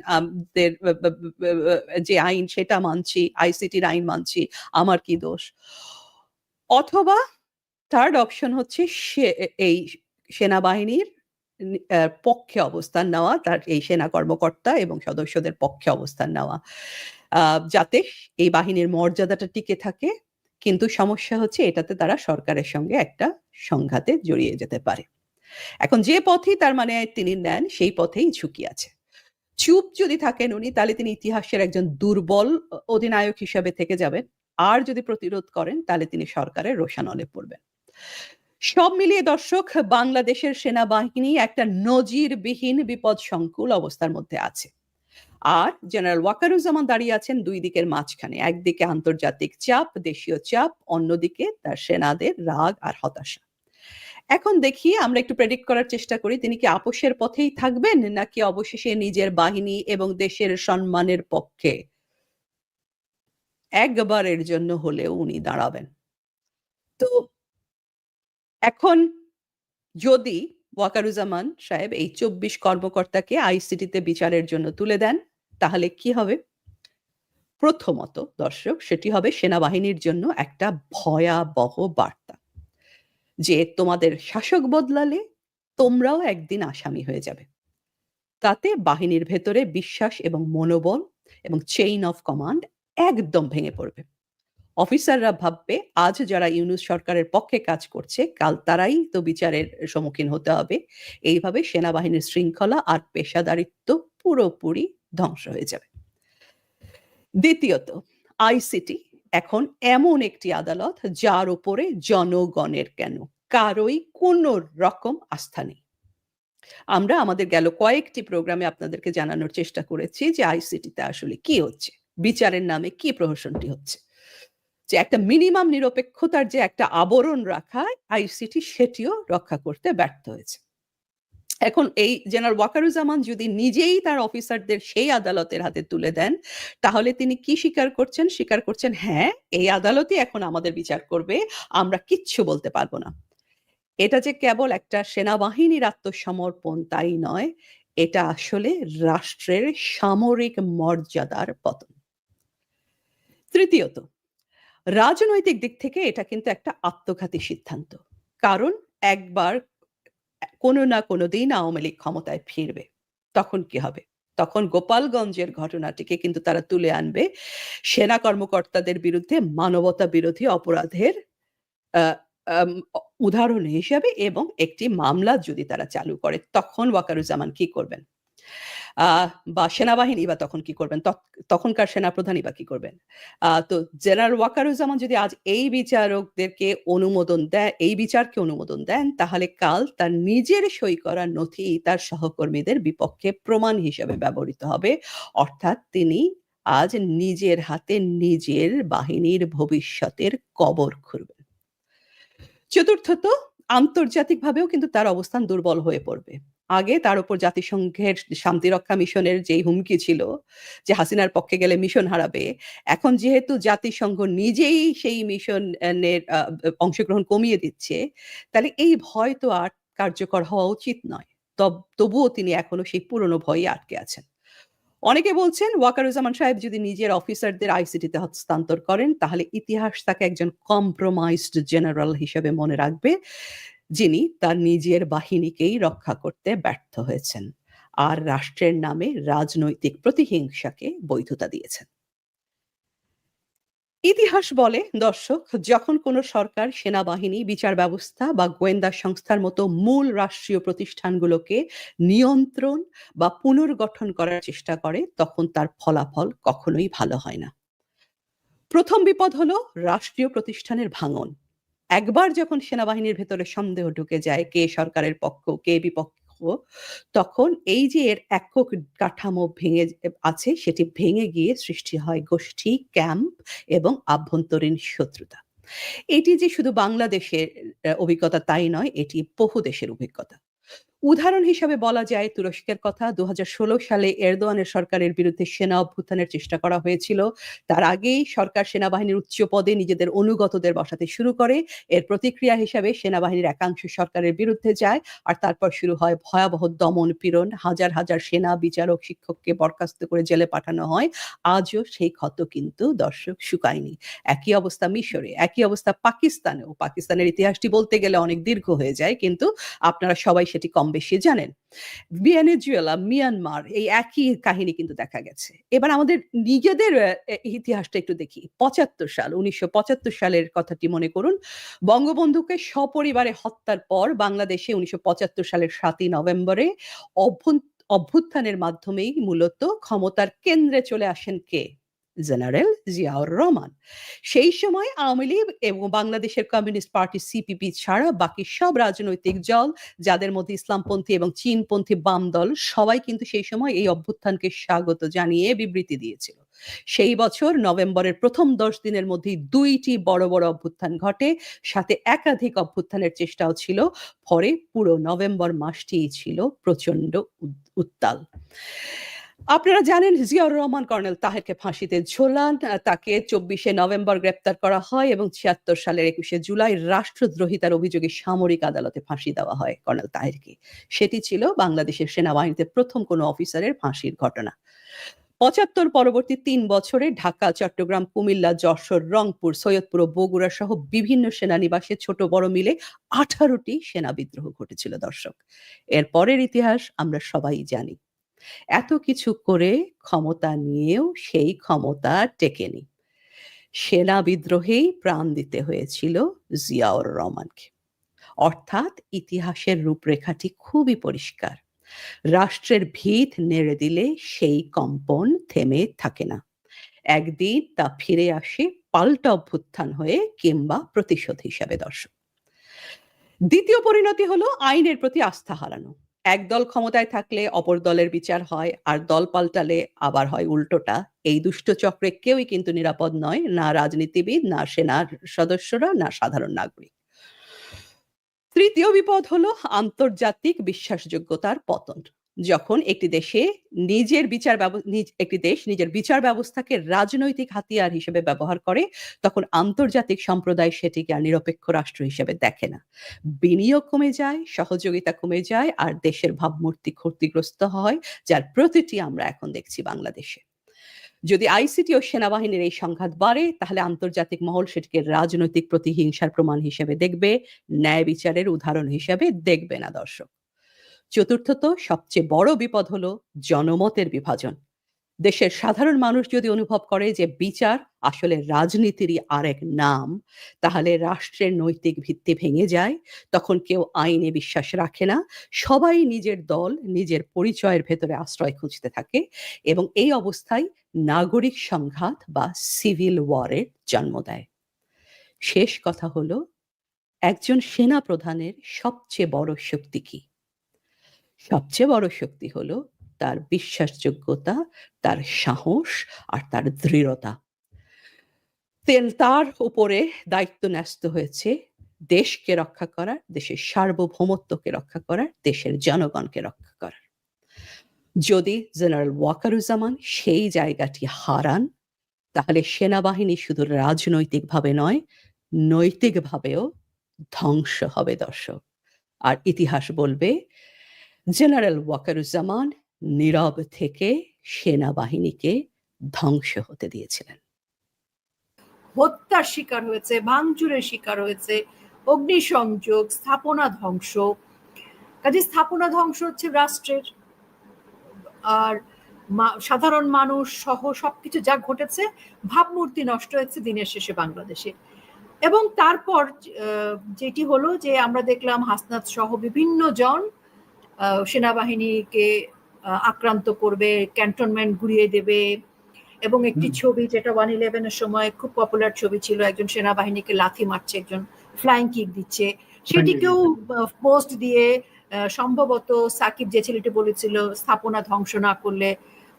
যে আইন সেটা মানছি, আইসিটির আইন মানছি, আমার কি দোষ? অথবা থার্ড অপশন হচ্ছে এই সেনাবাহিনীর পক্ষে অবস্থান নেওয়া, তার এই সেনা কর্মকর্তা এবং সদস্যদের পক্ষে অবস্থান নেওয়া, যাতে এই বাহিনীর মর্যাদাটা টিকে থাকে। কিন্তু সমস্যা হচ্ছে এটাতে তারা সরকারের সঙ্গে একটা সংঘাতে জড়িয়ে যেতে পারে। এখন যে পথই তার মানে তিনি নেন সেই পথেই ঝুঁকি আছে। চুপ যদি থাকেন উনি, তাহলে তিনি ইতিহাসের একজন দুর্বল অধিনায়ক হিসেবে থেকে যাবেন, আর যদি প্রতিরোধ করেন তাহলে তিনি সরকারের রোষানলে পড়বেন। সব মিলিয়ে দর্শক, বাংলাদেশের সেনাবাহিনী একটা নজিরবিহীন বিপদ সংকুল অবস্থার মধ্যে আছে। আর জেনারেল ওয়াকারুজ্জামান দাঁড়িয়ে আছেন দুই দিকের মাঝখানে, একদিকে আন্তর্জাতিক চাপ, দেশীয় চাপ, অন্যদিকে তার সেনাদের রাগ আর হতাশা। এখন দেখি, আমরা একটু প্রেডিক্ট করার চেষ্টা করি, তিনি কি আপোষের পথেই থাকবেন নাকি অবশেষে নিজের বাহিনী এবং দেশের সম্মানের পক্ষে একবারের জন্য হলেও উনি দাঁড়াবেন। তো এখন যদি ওয়াকারুজ্জামান সাহেব এই 24 কর্মকর্তাকে আইসিটিতে বিচারের জন্য তুলে দেন তাহলে কি হবে? প্রথমত দর্শক, সেটি হবে সেনাবাহিনীর জন্য একটা ভয়াবহ বার্তা যে তোমাদের শাসক বদলালে তোমরাও একদিন আসামি হয়ে যাবে। তাতে বাহিনীর ভেতরে বিশ্বাস এবং মনোবল এবং চেইন অফ কমান্ড একদম ভেঙে পড়বে। অফিসাররা ভাববে আজ যারা ইউনূস সরকারের পক্ষে কাজ করছে কাল তারাই তো বিচারের সম্মুখীন হতে হবে। এইভাবে সেনাবাহিনীর শৃঙ্খলা আর পেশাদারিত্ব পুরোপুরি ধ্বংস হয়ে যাবে। দ্বিতীয়ত, আইসিটি এখন এমন একটি আদালত যার উপরে জনগণের কেন কারোই কোনো রকম আস্থা নেই। আমরা আমাদের গেল কয়েকটি প্রোগ্রামে আপনাদেরকে জানানোর চেষ্টা করেছি যে আইসিটিতে আসলে কি হচ্ছে, বিচারের নামে কি প্রহসনটি হচ্ছে। যে একটা মিনিমাম নিরপেক্ষতার যে একটা আবরণ রাখা আইসিটি সেটিও রক্ষা করতে ব্যর্থ হয়েছে। এখন এই জেনারেল ওয়াকারুজ্জামান যদি নিজেই তার অফিসারদের সেই আদালতের হাতে তুলে দেন, তাহলে তিনি কি স্বীকার করছেন? স্বীকার করছেন, হ্যাঁ, এই আদালতই এখন আমাদের বিচার করবে, আমরা কিচ্ছু বলতে পারবো না। এটা যে কেবল একটা সেনাবাহিনীর আত্মসমর্পণ তাই নয়, এটা আসলে রাষ্ট্রের সামরিক মর্যাদার পতন। তৃতীয়ত, রাজনৈতিক দিক থেকে এটা কিন্তু একটা আত্মঘাতী সিদ্ধান্ত। কারণ একবার কোনো না কোনো দিন আওয়ামী লীগ ক্ষমতায় ফিরবে, তখন কি হবে? তখন গোপালগঞ্জের ঘটনাটিকে কিন্তু তারা তুলে আনবে সেনা কর্মকর্তাদের বিরুদ্ধে মানবতা বিরোধী অপরাধের উদাহরণ হিসাবে, এবং একটি মামলা যদি তারা চালু করে, তখন ওয়াকারুজ্জামান কি করবেন? বা সেনাবাহিনী বা তখন কি করবেন? তখনকার সেনাপ্রধানই বা কি করবেন? তো জেনারেল ওয়াকারুজ্জামান যদি আজ এই বিচারকদেরকে অনুমোদন দেয়, এই বিচারকে অনুমোদন দেন, তাহলে কাল তার নিজের সই করা নথি তার সহকর্মীদের বিপক্ষে প্রমাণ হিসেবে ব্যবহৃত হবে। অর্থাৎ তিনি আজ নিজের হাতে নিজের বাহিনীর ভবিষ্যতের কবর খুঁড়বেন। চতুর্থত, আন্তর্জাতিকভাবেও কিন্তু তার অবস্থান দুর্বল হয়ে পড়বে। আগে তার উপর জাতিসংঘের শান্তিরক্ষা মিশনের যেই হুমকি ছিল যে হাসিনার পক্ষে গেলে মিশন হারাবে, এখন যেহেতু জাতিসংঘ নিজেই সেই মিশনের অংশগ্রহণ কমিয়ে দিচ্ছে, তাহলে এই ভয় তো আর কার্যকর হওয়া উচিত নয়। তবুও তিনি এখনো সেই পুরনো ভয়ে আটকে আছেন। অনেকে বলছেন ওয়াকারুজ্জামান সাহেব যদি নিজের অফিসারদের আইসিটিতে হস্তান্তর করেন, তাহলে ইতিহাস তাকে একজন কম্প্রোমাইজড জেনারেল হিসেবে মনে রাখবে, যিনি তার নিজের বাহিনীকেই রক্ষা করতে ব্যর্থ হয়েছেন আর রাষ্ট্রের নামে রাজনৈতিক প্রতিহিংসাকে বৈধতা দিয়েছেন। ইতিহাস বলে, দর্শক, যখন কোনো সরকার সেনাবাহিনী, বিচার ব্যবস্থা বা গোয়েন্দা সংস্থার মতো মূল রাষ্ট্রীয় প্রতিষ্ঠানগুলোকে নিয়ন্ত্রণ বা পুনর্গঠন করার চেষ্টা করে, তখন তার ফলাফল কখনোই ভালো হয় না। প্রথম বিপদ হলো রাষ্ট্রীয় প্রতিষ্ঠানের ভাঙন। একবার যখন সেনাবাহিনীর ভেতরে সন্দেহ ঢুকে যায় কে সরকারের পক্ষ কে বিপক্ষ, তখন এই যে এর একক কাঠামো ভেঙে আছে, সেটি ভেঙে গিয়ে সৃষ্টি হয় গোষ্ঠী, ক্যাম্প এবং আভ্যন্তরীণ শত্রুতা। এটি যে শুধু বাংলাদেশের অভিজ্ঞতা তাই নয়, এটি বহু দেশের অভিজ্ঞতা। উদাহরণ হিসাবে বলা যায় তুরস্কের কথা। 2016 সালে এরদোয়ানের সরকারের বিরুদ্ধে সেনা অভ্যুত্থানের চেষ্টা করা হয়েছিল। তার আগেই সরকার সেনাবাহিনীর উচ্চ পদে নিজেদের অনুগতদের বসাতে শুরু করে। এর প্রতিক্রিয়া হিসাবে সেনাবাহিনীর একাংশ সরকারের বিরুদ্ধে যায়, আর তারপর শুরু হয় ভয়াবহ দমন পীড়ন। হাজার হাজার সেনা, বিচারক, শিক্ষককে বরখাস্ত করে জেলে পাঠানো হয়। আজও সেই ক্ষত কিন্তু, দর্শক, শুকায়নি। একই অবস্থা মিশরে, একই অবস্থা পাকিস্তানেও। পাকিস্তানের ইতিহাসটি বলতে গেলে অনেক দীর্ঘ হয়ে যায়, কিন্তু আপনারা সবাই সেটি কম বেশি জানেন। ভেনেজুয়েলা, মিয়ানমার, এই একই কাহিনী কিন্তু দেখা গেছে। এবার আমাদের নিজেদের ইতিহাসটা একটু দেখি। 1975 সালের কথাটি মনে করুন। বঙ্গবন্ধুকে সপরিবারে হত্যার পর বাংলাদেশে 1975 সালের 7ই নভেম্বরে অভ্যুত্থানের মাধ্যমেই মূলত ক্ষমতার কেন্দ্রে চলে আসেন কে? জেনারেল জিয়াউর রহমান। সেই সময় আওয়ামী লীগ এবং বাংলাদেশের কমিউনিস্ট পার্টি সিপিপি ছাড়া বাকি সব রাজনৈতিক দল, যাদের মধ্যে ইসলামপন্থী এবং চীনপন্থী বাম দল, সবাই কিন্তু সেই সময় এই অভ্যুত্থানকে স্বাগত জানিয়ে বিবৃতি দিয়েছিল। সেই বছর নভেম্বরের প্রথম 10 দিনের মধ্যে 2টি বড় বড় অভ্যুত্থান ঘটে, সাথে একাধিক অভ্যুত্থানের চেষ্টাও ছিল। পরে পুরো নভেম্বর মাসটিই ছিল প্রচন্ড উত্তাল। আপনারা জানেন জিয়াউর রহমান কর্নেল তাহেরকে ফাঁসিতে ঝোলান। তাকে 24শে নভেম্বর গ্রেপ্তার করা হয় এবং 76 সালের 21শে জুলাই রাষ্ট্রদ্রোহিতার অভিযোগে সামরিক আদালতে ফাঁসি দেওয়া হয় কর্নেল তাহেরকে। সেটি ছিল বাংলাদেশের সেনাবাহিনীতে প্রথম কোনো অফিসারের ফাঁসির ঘটনা। 75 পরবর্তী 3 বছরে ঢাকা, চট্টগ্রাম, কুমিল্লা, যশোর, রংপুর, সৈয়দপুর ও বগুড়া সহ বিভিন্ন সেনানিবাসে ছোট বড় মিলে 18টি সেনা বিদ্রোহ ঘটেছিল। দর্শক, এর পরের ইতিহাস আমরা সবাই জানি। এত কিছু করে ক্ষমতা নিয়েও সেই ক্ষমতা টেকেনি। সেনা বিদ্রোহেই প্রাণ দিতে হয়েছিল জিয়াউর রহমানকে। অর্থাৎ ইতিহাসের রূপরেখাটি খুবই পরিষ্কার। রাষ্ট্রের ভিত নেড়ে দিলে সেই কম্পন থেমে থাকে না। একদিন তা ফিরে আসে পাল্টা অভ্যুত্থান হয়ে কিংবা প্রতিশোধ হিসাবে। দর্শক, দ্বিতীয় পরিণতি হলো আইনের প্রতি আস্থা হারানো। এক দল ক্ষমতায় থাকলে অপর দলের বিচার হয়, আর দল পাল্টালে আবার হয় উল্টোটা। এই দুষ্ট চক্রে কেউই কিন্তু নিরাপদ নয়, না রাজনীতিবিদ, না সেনার সদস্যরা, না সাধারণ নাগরিক। তৃতীয় বিপদ হলো আন্তর্জাতিক বিশ্বাসযোগ্যতার পতন। যখন একটি দেশে একটি দেশ নিজের বিচার ব্যবস্থাকে রাজনৈতিক হাতিয়ার হিসেবে ব্যবহার করে, তখন আন্তর্জাতিক সম্প্রদায় সেটিকে আর নিরপেক্ষ রাষ্ট্র হিসেবে দেখে না। বিনিয়োগ কমে যায়, সহযোগিতা কমে যায়, আর দেশের ভাবমূর্তি ক্ষতিগ্রস্ত হয়, যার প্রতিটি আমরা এখন দেখছি বাংলাদেশে। যদি আইসিটি ও সেনাবাহিনীর এই সংঘাত বাড়ে, তাহলে আন্তর্জাতিক মহল সেটিকে রাজনৈতিক প্রতিহিংসার প্রমাণ হিসেবে দেখবে, ন্যায় বিচারের উদাহরণ হিসেবে দেখবে না দর্শক। চতুর্থত, সবচেয়ে বড় বিপদ হলো জনমতের বিভাজন। দেশের সাধারণ মানুষ যদি অনুভব করে যে বিচার আসলে রাজনীতিরই আরেক নাম, তাহলে রাষ্ট্রের নৈতিক ভিত্তি ভেঙে যায়। তখন কেউ আইনে বিশ্বাস রাখে না, সবাই নিজের দল, নিজের পরিচয়ের ভেতরে আশ্রয় খুঁজতে থাকে, এবং এই অবস্থায় নাগরিক সংঘাত বা সিভিল ওয়ারের জন্ম দেয়। শেষ কথা হলো, একজন সেনা প্রধানের সবচেয়ে বড় শক্তি কি? সবচেয়ে বড় শক্তি হলো তার বিশ্বাসযোগ্যতা, তার সাহস আর তার দৃঢ়তা। তার উপরে দায়িত্ব ন্যস্ত হয়েছে দেশকে রক্ষা করার, দেশের সার্বভৌমত্বকে রক্ষা করার, দেশের জনগণকে রক্ষা করার। যদি জেনারেল ওয়াকারুজ্জামান সেই জায়গাটি হারান, তাহলে সেনাবাহিনী শুধু রাজনৈতিকভাবে নয়, নৈতিকভাবেও ধ্বংস হবে দর্শক। আর ইতিহাস বলবে, জেনারেল ওয়াকারুজ্জামান নীরব থেকে সেনাবাহিনীকে ধ্বংস হতে দিয়েছিলেন। হত্যার শিকার হয়েছে, ভাঙচুরের শিকার হয়েছে, অগ্নিসংযোগ, স্থাপনা ধ্বংস। কাজে স্থাপনা ধ্বংস হচ্ছে রাষ্ট্রের, আর সাধারণ মানুষ সহ সবকিছু যা ঘটেছে, ভাবমূর্তি নষ্ট হয়েছে দিনের শেষে বাংলাদেশে। এবং তারপর যেটি হলো যে আমরা দেখলাম হাসনাত সহ বিভিন্ন জন সেনাবাহিনীকে আক্রান্ত করবে, ক্যান্টনমেন্ট ঘুরিয়ে দেবে। এবং একটি ছবি যেটা 1/11-এর সময় খুব পপুলার ছবি ছিল, একজন সেনাবাহিনীকে লাথি মারছে, একজন ফ্লাইং কিক দিচ্ছে, সেটিকেও পোস্ট দিয়ে সম্ভবত সাকিব যে ছেলেটি বলেছিল স্থাপনা ধ্বংস না করলে,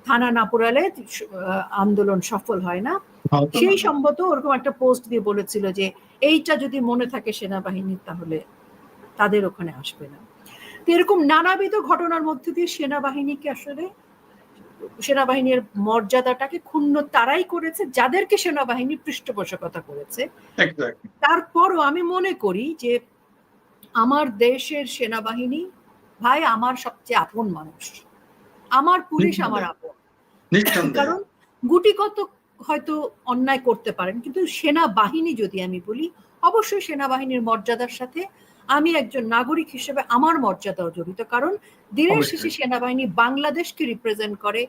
থানা না পোড়ালে আন্দোলন সফল হয় না, সেই সম্ভবত ওরকম একটা পোস্ট দিয়ে বলেছিল যে এইটা যদি মনে থাকে সেনাবাহিনীর, তাহলে তাদের ওখানে আসবে না। তো এরকম নানাবিধ ঘটনার মধ্যে দিয়ে সেনাবাহিনীর মর্যাদাটাকে ক্ষুণ্ণ তারাই করেছে যাদেরকে সেনাবাহিনী পৃষ্ঠপোষকতা করেছে। তারপরও আমি মনে করি যে আমার দেশের সেনাবাহিনী ভাই আমার সবচেয়ে আপন মানুষ, আমার পুলিশ আমার আপন। কারণ গুটিকত হয়তো অন্যায় করতে পারেন, কিন্তু সেনাবাহিনী যদি আমি বলি, অবশ্যই সেনাবাহিনীর মর্যাদার সাথে আমি একজন নাগরিক হিসেবে আমার মর্যাদাও জড়িত। কারণ দিনের শেষে সেনাবাহিনী বাংলাদেশকে রিপ্রেজেন্ট করে,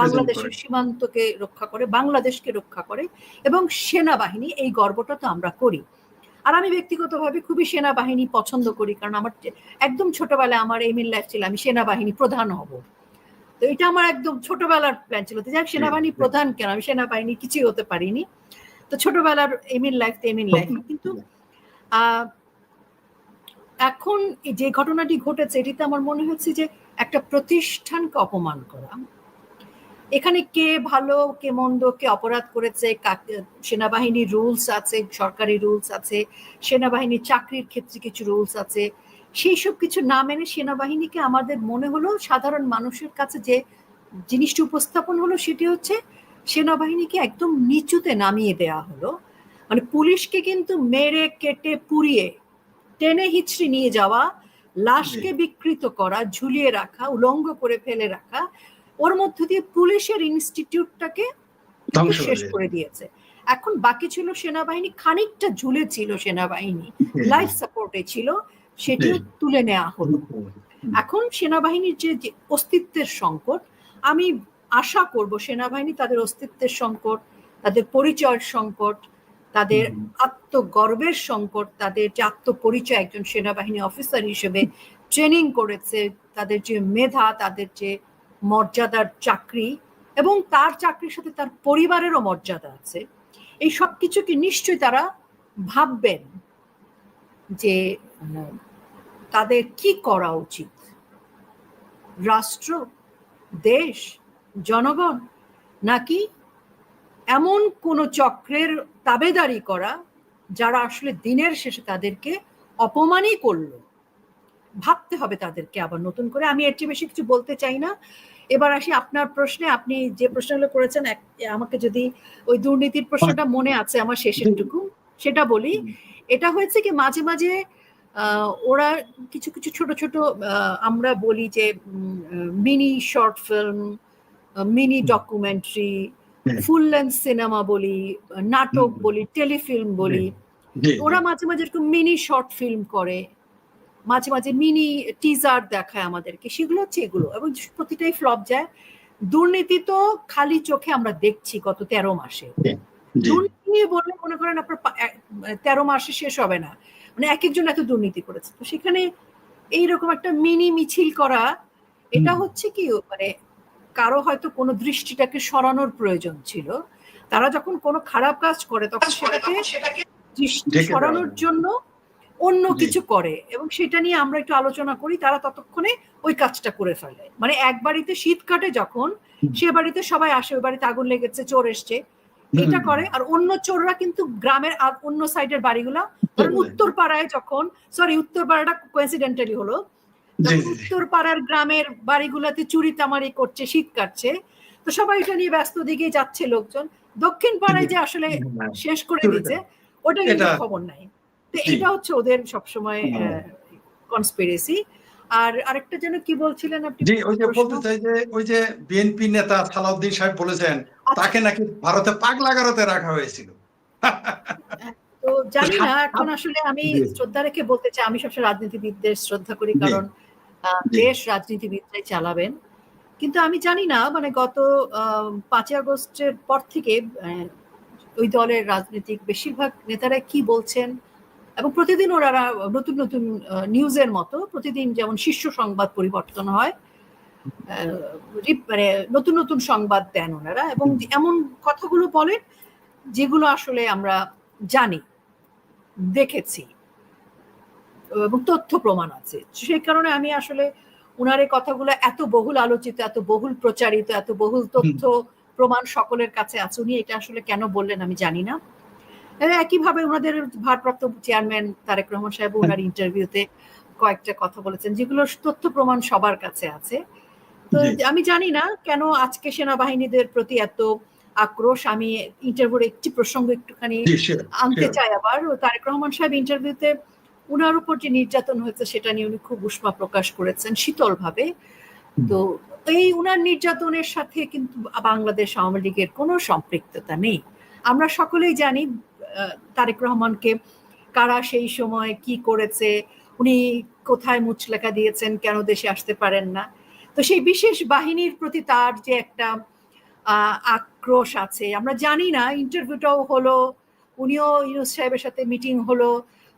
বাংলাদেশের সীমান্তকে রক্ষা করে, বাংলাদেশকে রক্ষা করে, এবং সেনাবাহিনী এই গর্বটা তো আমরা করি। আর আমি ব্যক্তিগতভাবে খুবই সেনাবাহিনী পছন্দ করি, কারণ আমার একদম ছোটবেলায় আমার এইম ইন লাইফ ছিল আমি সেনাবাহিনী প্রধান হব। তো এটা আমার একদম ছোটবেলার প্ল্যান ছিল, যাই সেনাবাহিনী প্রধান কেন, আমি সেনাবাহিনী কিছুই হতে পারিনি। তো ছোটবেলার এইম ইন লাইফ। কিন্তু এখন যে ঘটনাটি ঘটেছে, এটিতে আমার মনে হচ্ছে যে একটা প্রতিষ্ঠানকে অপমান করা। এখানে কে ভালো কে মন্দ, কে অপরাধ করেছে, সেনাবাহিনীর রুলস আছে, সরকারি রুলস আছে, সেনাবাহিনীর চাকরির ক্ষেত্রে কিছু রুলস আছে, সেই সব কিছু না মেনে সেনাবাহিনীকে আমাদের মনে হলো, সাধারণ মানুষের কাছে যে জিনিসটি উপস্থাপন হলো সেটি হচ্ছে সেনাবাহিনীকে একদম নিচুতে নামিয়ে দেওয়া হলো। মানে পুলিশকে কিন্তু মেরে কেটে পুড়িয়ে টেনে হিচড়ে নিয়ে যাওয়া, লাশকে বিকৃত করা, ঝুলিয়ে রাখা, উলঙ্গ করে ফেলে রাখা, ওর মধ্য দিয়ে পুলিশের ইনস্টিটিউটটাকে শেষ করে দিয়েছে। এখন বাকি ছিল সেনাবাহিনী, খানিকটা ঝুলে ছিল সেনাবাহিনী, লাইফ সাপোর্টে ছিল, সেটিও তুলে নেওয়া হলো। এখন সেনাবাহিনীর যে অস্তিত্বের সংকট, আমি আশা করব সেনাবাহিনী তাদের অস্তিত্বের সংকট, তাদের পরিচয়ের সংকট, তাদের আত্মগর্বের সংকট, তাদের যে আত্মপরিচয় একজন সেনাবাহিনী অফিসার হিসেবে ট্রেনিং করেছে, তাদের যে মেধা, তাদের যে মর্যাদার চাকরি, এবং তার চাকরির সাথে তার পরিবারেরও মর্যাদা আছে, এই সব কিছুকে নিশ্চয়ই তারা ভাববেন যে তাদের কি করা উচিত। রাষ্ট্র, দেশ, জনগণ, নাকি এমন কোন চক্রের তাবেদারি করা যারা আসলে দিনের শেষে তাদেরকে অপমানই করলো। ভাবতে হবে তাদেরকে আবার নতুন করে। আমি এর চেয়ে বেশি কিছু বলতে চাই না। এবার আসি আপনার প্রশ্নে। আপনি যে প্রশ্নগুলো করেছেন, আমাকে যদি ওই দুর্নীতির প্রশ্নটা মনে আছে আমার শেষেরটুকু, সেটা বলি। এটা হয়েছে কি, মাঝে মাঝে ওরা কিছু কিছু ছোট ছোট আমরা বলি যে mini short film, mini documentary, full length cinema বলি, নাটক বলি, টেলিফিল্ম বলি, ওরা মাঝে মাঝে এরকম মিনি শর্ট ফিল্ম করে, মাঝে মাঝে মিনি টিজার দেখায় আমাদেরকে। সেগুলো হচ্ছে এগুলো, এবং প্রতিটাই ফ্লপ যায়। দুর্নীতি তো খালি চোখে আমরা দেখছি গত 13 মাসে। দুর্নীতি নিয়ে বললে মনে করেন আপনার 13 মাসে শেষ হবে না, মানে এক একজন এত দুর্নীতি করেছে। তো সেখানে এইরকম একটা মিনি মিছিল করা, এটা হচ্ছে কি, মানে কারো হয়তো কোনো দৃষ্টিটাকে সরানোর প্রয়োজন ছিল। তারা যখন কোনো খারাপ কাজ করে তখন সেটাকে দৃষ্টি সরানোর জন্য অন্য কিছু করে, এবং সেটা নিয়ে আমরা একটু আলোচনা করি, তারা ততক্ষণে ওই কাজটা করে ফেলে। মানে এক বাড়িতে শীত কাটে যখন, সে বাড়িতে সবাই আসে, ওই বাড়িতে আগুন লেগেছে, চোর এসছে, এটা করে। আর অন্য চোররা কিন্তু গ্রামের অন্য সাইডের বাড়িগুলা, ধরুন উত্তর পাড়ায় যখন, সরি উত্তর পাড়াটা কোইন্সিডেন্টালি হলো, উত্তর পাড়ার গ্রামের বাড়িগুলাতে চুরি তামারি করছে, শীত কাটছে, তো সবাই এটা নিয়ে ব্যস্ত দিকে যাচ্ছে লোকজন। দক্ষিণ পাড়ায় যে আসলে শেষ করে দিচ্ছে ওটা কিন্তু খবর নাই। তো এটা হচ্ছে ওদের সবসময় কনস্পিরেসি। আর আরেকটা যেন কি বলছিলেন আপনি? জি, ওই যে বলতে চাই যে ওই যে বিএনপি নেতা সালাউদ্দিন সাহেব বলেছেন তাকে নাকি ভারতে পাগলাগারদে রাখা হয়েছিল। তো জানি না, এখন আসলে আমি শ্রদ্ধা রেখে বলতে চাই, আমি সবসময় রাজনীতিবিদদের শ্রদ্ধা করি, কারণ দেশ রাজনীতিবিদরাই চালাবেন। কিন্তু আমি জানি না, মানে গত 5ই আগস্টের পর থেকে ওই দলের রাজনৈতিক বেশিরভাগ নেতারা কি বলছেন, এবং প্রতিদিন ওরা নতুন নতুন নিউজের মতো প্রতিদিন যেমন শীর্ষ সংবাদ পরিবর্তন হয়, মানে নতুন নতুন সংবাদ দেন ওনারা, এবং এমন কথাগুলো বলেন যেগুলো আসলে আমরা জানি, দেখেছি, এবং তথ্য প্রমাণ আছে। সেই কারণে আমি আসলে ওনার এই কথাগুলো এত বহুল আলোচিত, এত বহুল প্রচারিত, এত বহুল তথ্য প্রমাণ সকলের কাছে আছে, উনি এটা আসলে কেন বললেন আমি জানি না। একইভাবে ওনাদের ভারপ্রাপ্ত চেয়ারম্যান তারেক রহমান সাহেব ওনার ইন্টারভিউতে কয়েকটা কথা বলেছেন যেগুলো তথ্য প্রমাণ সবার কাছে আছে। তো আমি জানি না কেন আজকে সেনাবাহিনীদের প্রতি এত আক্রোশ। আমি ইন্টারভিউর একটি প্রসঙ্গ একটুখানি আনতে চাই আবার। তারেক রহমান সাহেব ইন্টারভিউতে উনার উপর যে নির্যাতন হয়েছে সেটা নিয়ে উনি খুব উষ্মা প্রকাশ করেছেন শীতল ভাবে। তো এই উনার নির্যাতনের সাথে কিন্তু বাংলাদেশ আওয়ামী লীগের কোনো সম্পৃক্ততা নেই। আমরা সকলেই জানি তারেক রহমানকে কারা সেই সময় কি করেছে, উনি কোথায় মুচলেখা দিয়েছেন, কেন দেশে আসতে পারেন না। তো সেই বিশেষ বাহিনীর প্রতি তার যে একটা আক্রোশ আছে, আমরা জানি না। ইন্টারভিউটাও হলো, উনিও ইউনূস সাহেবের সাথে মিটিং হলো,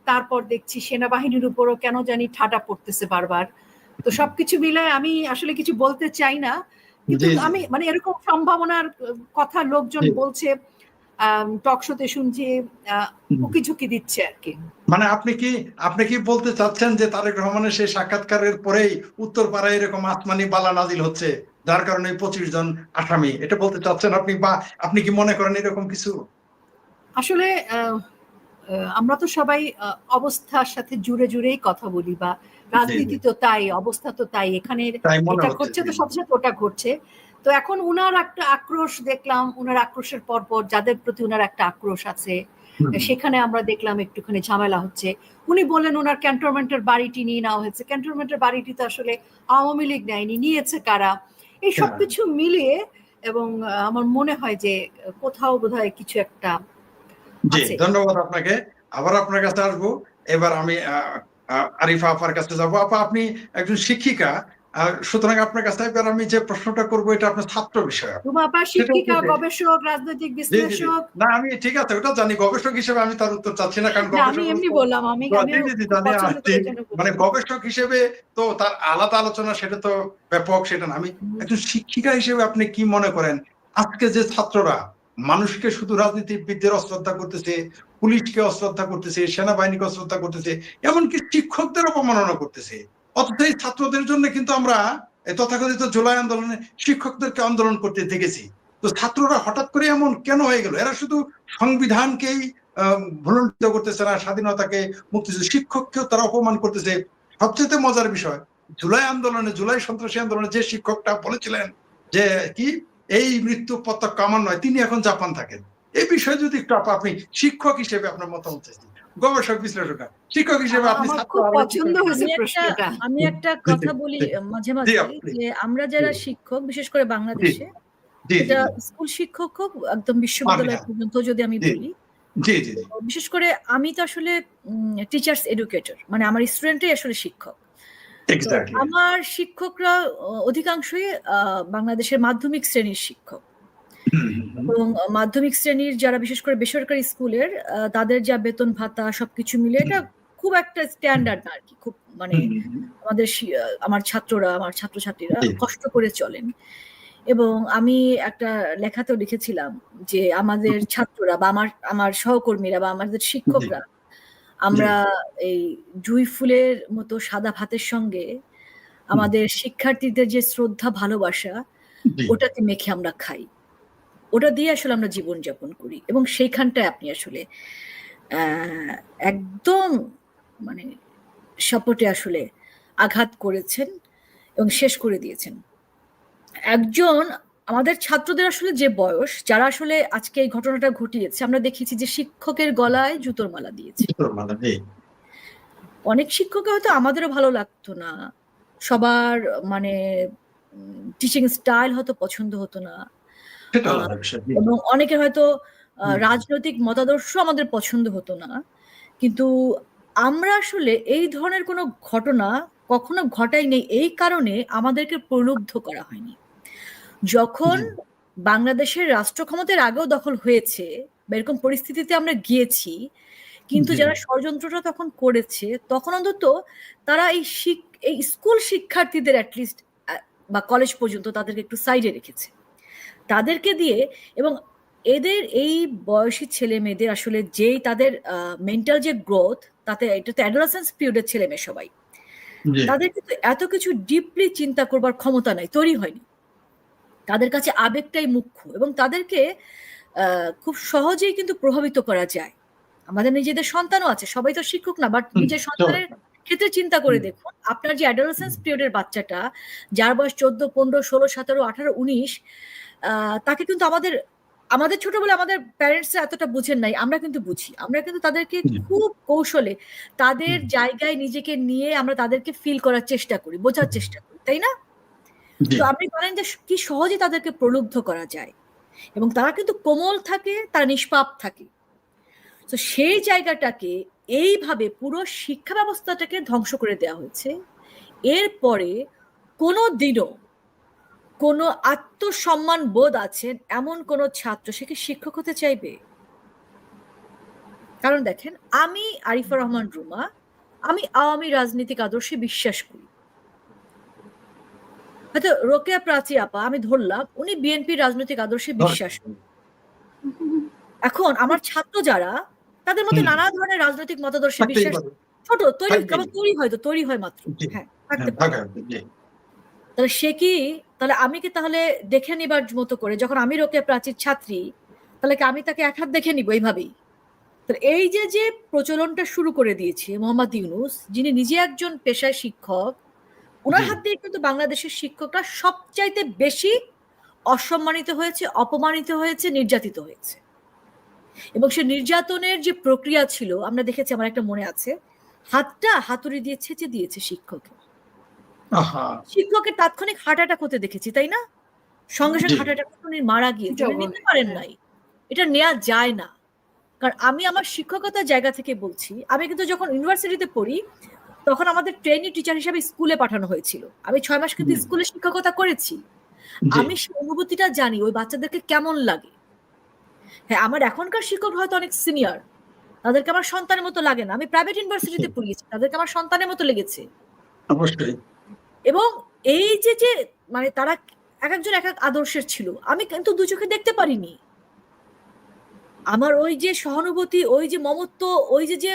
তারপর দেখছি সেনাবাহিনীর উপরও কেন জানি ঠাডা পড়তেছে বারবার। তো সবকিছু মিলায় আমি আসলে কিছু বলতে চাই না, কিন্তু আমি মানে এরকম সম্ভাবনার কথা লোকজন বলছে, টক শোতে শুনছি, উকি ঝুঁকি দিচ্ছে আর কি। মানে আপনি কি বলতে চাচ্ছেন যে তারেক রহমানের সেই সাক্ষাৎকারের পরেই উত্তর পাড়ায় এরকম আসমানি বালা নাজিল হচ্ছে, যার কারণে 25 জন আসামি, এটা বলতে চাচ্ছেন আপনি, বা আপনি কি মনে করেন এরকম কিছু? আসলে আমরা তো সবাই অবস্থার সাথে জুড়ে জুড়েই কথা বলি, বা রাজনীতি তো তাই, অবস্থা তো তাই, এখানে এটা ঘটছে তো সাথে সাথে ওটা ঘটছে। তো এখন উনার একটা আক্রোশ দেখলাম, উনার আক্রোশের পরপর যাদের প্রতি উনার একটা আক্রোশ আছে সেখানে আমরা দেখলাম একটুখানি ঝামেলা হচ্ছে। উনি বললেন ওনার ক্যান্টনমেন্টের বাড়িটি নিয়ে নেওয়া হয়েছে। ক্যান্টনমেন্টের বাড়িটি তো আসলে আওয়ামী লীগ নেয়নি, নিয়েছে কারা, এই সবকিছু মিলিয়ে, এবং আমার মনে হয় যে কোথাও বোধহয় কিছু একটা। জি, ধন্যবাদ আপনাকে। আবার আপনার কাছে আসবো। এবার আমি আরিফা আপার কাছে যাবো। আপা, আপনি একজন শিক্ষিকা, সুতরাং আপনার কাছে এবার আমি যে প্রশ্নটা করবো এটা আপনার ছাত্র বিষয়। শিক্ষিকা, গবেষক, রাজনৈতিক বিশ্লেষক। না, আমি ঠিক আছে, ওটা জানি। গবেষক হিসেবে আমি তার উত্তর চাচ্ছি না, কারণ আমি এমনি বললাম, আমি মানে গবেষক হিসেবে তো তার আলাদা আলোচনা, সেটা তো ব্যাপক, সেটা না। আমি একজন শিক্ষিকা হিসেবে আপনি কি মনে করেন আজকে যে ছাত্ররা মানুষকে শুধু রাজনীতিবিদদের অশ্রদ্ধা করতেছে, পুলিশকে অশ্রদ্ধা করতেছে, সেনাবাহিনীকে অশ্রদ্ধা করতেছে, এমনকি শিক্ষকদের অপমাননা করতেছে, অথচ এই ছাত্রদের জন্য কিন্তু আমরা তথাকথিত জুলাই আন্দোলনে শিক্ষকদেরকে আন্দোলন করতে দেখেছি। তো ছাত্ররা হঠাৎ করে এমন কেন হয়ে গেল? এরা শুধু সংবিধানকেই ভুলণ্ঠিত করতেছে না, স্বাধীনতাকে, মুক্তিযুদ্ধ, শিক্ষককেও তারা অপমান করতেছে। সবচেয়ে মজার বিষয়, জুলাই আন্দোলনে, জুলাই সন্ত্রাসী আন্দোলনে যে শিক্ষকটা বলেছিলেন যে কি এই মৃত্যু প্রত্যক্ষ আমার নয়, তিনি এখন জাপান থাকেন। এই বিষয়ে যদি একটু আপনি শিক্ষক হিসেবে আপনার মতামত চাইছি, গবেষক বিশ্লেষক শিক্ষক হিসেবে আপনি। আমার খুব পছন্দ হয়েছে প্রশ্নটা। আমি একটা কথা বলি মাঝে মাঝে, যে আমরা যারা শিক্ষক, বিশেষ করে বাংলাদেশে, এটা স্কুল শিক্ষক হোক একদম বিশ্ববিদ্যালয় পর্যন্ত যদি আমি বলি, বিশেষ করে আমি তো আসলে টিচার্স এডুকেটর, মানে আমার স্টুডেন্টই আসলে শিক্ষক। আমার শিক্ষকরা অধিকাংশই বাংলাদেশের মাধ্যমিক শ্রেণীর শিক্ষক, এবং মাধ্যমিক শ্রেণীর যারা বিশেষ করে বেসরকারি স্কুলের, তাদের যা বেতন ভাতা সবকিছু মিলে এটা খুব একটা স্ট্যান্ডার্ড না আর কি, খুব মানে আমাদের আমার ছাত্ররা, আমার ছাত্রছাত্রীরা কষ্ট করে চলেন। এবং আমি একটা লেখাতেও লিখেছিলাম যে আমাদের ছাত্ররা বা আমার সহকর্মীরা বা আমাদের শিক্ষকরা, আমরা এই জুঁই ফুলের মতো সাদা ভাতের সঙ্গে আমাদের শিক্ষার্থীদের যে শ্রদ্ধা ভালোবাসা, ওটাকে মেখে আমরা খাই, ওটা দিয়ে আসলে আমরা জীবনযাপন করি। এবং সেইখানটায় আপনি আসলে একদম মানে সপটে আসলে আঘাত করেছেন এবং শেষ করে দিয়েছেন। একজন আমাদের ছাত্রদের আসলে যে বয়স, যারা আসলে আজকে এই ঘটনাটা ঘটিয়েছে, আমরা দেখেছি যে শিক্ষকের গলায় জুতোর মালা দিয়েছে। অনেক শিক্ষককে হয়তো আমাদেরও ভালো লাগতো না, সবার মানে টিচিং স্টাইল হয়তো পছন্দ হতো না, এবং অনেকের হয়তো রাজনৈতিক মতাদর্শ আমাদের পছন্দ হতো না, কিন্তু আমরা আসলে এই ধরনের কোনো ঘটনা কখনো ঘটাই নেই। এই কারণে আমাদেরকে প্রলুব্ধ করা হয়নি। যখন বাংলাদেশের রাষ্ট্র ক্ষমতার আগেও দখল হয়েছে, এরকম পরিস্থিতিতে আমরা গিয়েছি, কিন্তু যারা ষড়যন্ত্রটা তখন করেছে, তখন অন্তত তারা এই স্কুল শিক্ষার্থীদের অ্যাটলিস্ট বা কলেজ পর্যন্ত তাদেরকে একটু সাইডে রেখেছে, তাদেরকে দিয়ে। এবং এদের এই বয়সী ছেলে মেয়েদের আসলে যেই তাদের মেন্টাল যে গ্রোথ, তাতে এটা তো অ্যাডোলেসেন্স পিরিয়ডের ছেলে মেয়ে সবাই, তাদের কিন্তু এত কিছু ডিপলি চিন্তা করবার ক্ষমতা নাই, তৈরি হয়নি। তাদের কাছে আবেগটাই মুখ্য, এবং তাদেরকে খুব সহজেই কিন্তু প্রভাবিত করা যায়। আমাদের নিজেদের সন্তানও আছে, সবাই তো শিক্ষক না, বাট নিজের সন্তানের ক্ষেত্রে চিন্তা করে দেখুন, আপনার যে অ্যাডোলেসেন্স পিরিয়ডের বাচ্চাটা, যার বয়স 14, 15, 16, 17, 18, 19, তাকে কিন্তু আমাদের ছোটবেলায় আমাদের প্যারেন্টসরা এতটা বুঝেন নাই, আমরা কিন্তু বুঝি। আমরা কিন্তু তাদেরকে খুব কৌশলে তাদের জায়গায় নিজেকে নিয়ে আমরা তাদেরকে ফিল করার চেষ্টা করি, বোঝার চেষ্টা করি, তাই না? তো আপনি বলেন যে কি সহজে তাদেরকে প্রলুব্ধ করা যায়, এবং তারা কিন্তু কোমল থাকে, তারা নিষ্পাপ থাকে। তো সেই জায়গাটাকে এইভাবে পুরো শিক্ষা ব্যবস্থাটাকে ধ্বংস করে দেওয়া হয়েছে। এরপরে কোনো দিনও কোনো আত্মসম্মান বোধ আছেন এমন কোনো ছাত্র সে কি শিক্ষক হতে চাইবে? কারণ দেখেন, আমি আরিফা রহমান রুমা, আমি আওয়ামী রাজনৈতিক আদর্শে বিশ্বাস করি। হয়তো রোকেয়া প্রাচী আপা, আমি ধরলাম উনি বিএনপির রাজনৈতিক আদর্শে বিশ্বাস করেন। এখন আমার ছাত্র যারা, তাদের মধ্যে নানা ধরনের রাজনৈতিক মতাদর্শে বিশ্বাস, ছোট তৈরি হয় মাত্র, হ্যাঁ থাকতে পারে। তাহলে সে কি, তাহলে আমি কি তাহলে দেখে নিবার মতো করে, যখন আমি রোকেয়া প্রাচীর ছাত্রী, তাহলে কি আমি তাকে এক হাত দেখে নিব এইভাবেই? তাহলে এই যে প্রচলনটা শুরু করে দিয়েছে মোহাম্মদ ইউনূস, যিনি নিজে একজন পেশায় শিক্ষক, ওনার হাত দিয়ে কিন্তু বাংলাদেশের শিক্ষকরা সবচাইতে বেশি অসম্মানিত হয়েছে, অপমানিত হয়েছে, নির্যাতিত হয়েছে। এবং সে নির্যাতনের যে প্রক্রিয়া ছিল আমরা দেখেছি, আমার একটা মনে আছে, হাতটা হাতুড়ি দিয়ে ছেঁচে দিয়েছে শিক্ষকের তাৎক্ষণিক হার্ট অ্যাটাক হতে দেখেছি, তাই না? সঙ্গে সঙ্গে হার্ট অ্যাটাক উনি মারা গিয়েছে, নিতে পারেন নাই। এটা নেওয়া যায় না। কারণ আমি আমার শিক্ষকতার জায়গা থেকে বলছি, আমি কিন্তু যখন ইউনিভার্সিটিতে পড়ি, তখন আমাদের ট্রেনি টিচার হিসাবে স্কুলে পাঠানো হয়েছিল। আমি 6 মাস কিন্তু স্কুলে শিক্ষকতা করেছি। আমি সেই অনুভূতিটা জানি, ওই বাচ্চাদেরকে কেমন লাগে। হ্যাঁ, আমার এখনকার শিক্ষক হয়তো অনেক সিনিয়র, তাদেরকে আমার সন্তানের মতো লাগে না। আমি প্রাইভেট ইউনিভার্সিটিতে পড়িয়েছি, তাদেরকে আমার সন্তানের মতো লেগেছে। অবশ্যই। এবং এই যে মানে তারা এক একজন এক এক আদর্শের ছিল, আমি কিন্তু দু চোখে দেখতে পারিনি। আমার ওই যে সহানুভূতি, ওই যে মমত্ব, ওই যে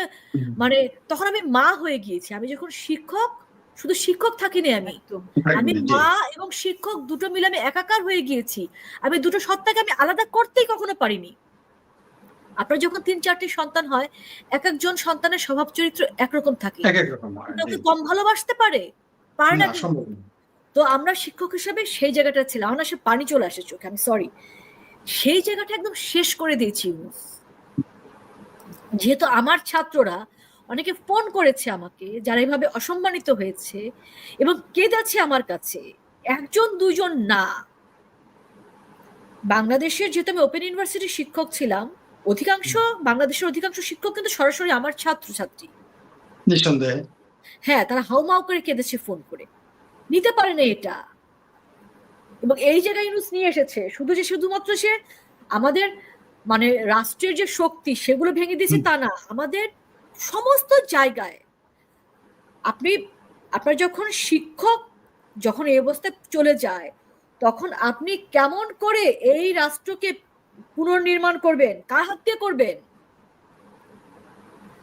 মানে তখন আমি মা হয়ে গিয়েছি। আমি যখন শিক্ষক, শুধু শিক্ষক থাকিনি আমি, একদম আমি জি। মা এবং শিক্ষক দুটো মিলে আমি একাকার হয়ে গিয়েছি। আমি দুটো সত্তাকে আমি আলাদা করতেই কখনো পারিনি। আপনার যখন ৩-৪টি সন্তান হয়, একেকজন সন্তানের স্বভাব চরিত্র একরকম থাকে। এক এক রকম হয়, কাউকে জি। কম ভালোবাসতে পারে? পারে না না, কিন্তু। সম্ভব না। তো আমরা শিক্ষক হিসেবে সেই জায়গাটা ছিলাম। আমার না সে পানি চলে আসে চোখে, আমি সরি। সেই জায়গাটা একদম শেষ করে দিয়েছি ইউনূস। যেহেতু আমার ছাত্ররা অনেকে ফোন করেছে আমাকে, যারা এভাবে অসম্মানিত হয়েছে এবং কেঁদেছে আমার কাছে। ১ জন ২ জন না। বাংলাদেশের, যেহেতু আমি ওপেন ইউনিভার্সিটির শিক্ষক ছিলাম, বাংলাদেশের অধিকাংশ শিক্ষক কিন্তু সরাসরি আমার ছাত্রছাত্রী। নিঃসন্দেহে। হ্যাঁ, তারা হাউমাউ করে কেঁদেছে ফোন করে। নিতে পারে না এটা। এবং এই জায়গায় ইউনূস নিয়ে এসেছে। শুধুমাত্র সে আমাদের মানে রাষ্ট্রের যে শক্তি সেগুলো ভেঙে দিয়েছে তা না। আমাদের সমস্ত জায়গায় আপনার যখন শিক্ষক যখন এই অবস্থায় চলে যায়, তখন আপনি কেমন করে এই রাষ্ট্রকে পুনর্নির্মাণ করবেন? কার হাত দিয়ে করবেন?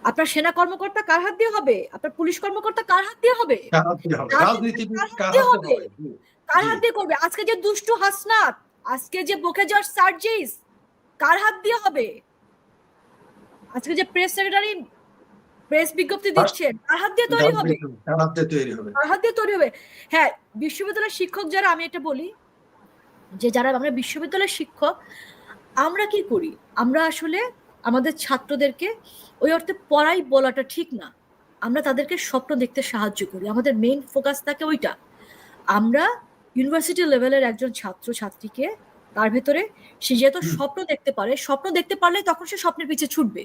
আপনার সেনা কর্মকর্তা কার হাত দিয়ে হবে? আপনার পুলিশ কর্মকর্তা কার হাত দিয়ে হবে? কার হাত দিয়ে হবে? রাজনীতিবিদ কার হাত কার দিয়ে হাতে হবে? হবে? জি, কার জি। হাত দিয়ে করবে? আজকে যে দুষ্টু হাসনাত, আজকে যে বোকেজার সার্জিস, কার হাত দিয়ে হবে? আজকে যে প্রেস সেক্রেটারি প্রেস বিজ্ঞপ্তি দিচ্ছেন, কার হাত দিয়ে তৈরি হবে? কার হাত দিয়ে তৈরি হবে? কার হাত দিয়ে তৈরি হবে? হ্যাঁ, বিশ্ববিদ্যালয়ের শিক্ষক যারা, আমি এটা বলি যে যারা আমরা বিশ্ববিদ্যালয়ের শিক্ষক, আমরা কি করি? আমরা আসলে আমাদের ছাত্রদেরকে ওই অর্থে পড়াই বলাটা ঠিক না। আমরা তাদেরকে স্বপ্ন দেখতে সাহায্য করি। আমাদের মেইন ফোকাস থাকে ওইটা। আমরা ইউনিভার্সিটি লেভেলের একজন ছাত্র-ছাত্রীকে তার ভেতরে সে যেহেতু স্বপ্ন দেখতে পারে, স্বপ্ন দেখতে পারলে তখন সে স্বপ্নের পিছে ছুটবে।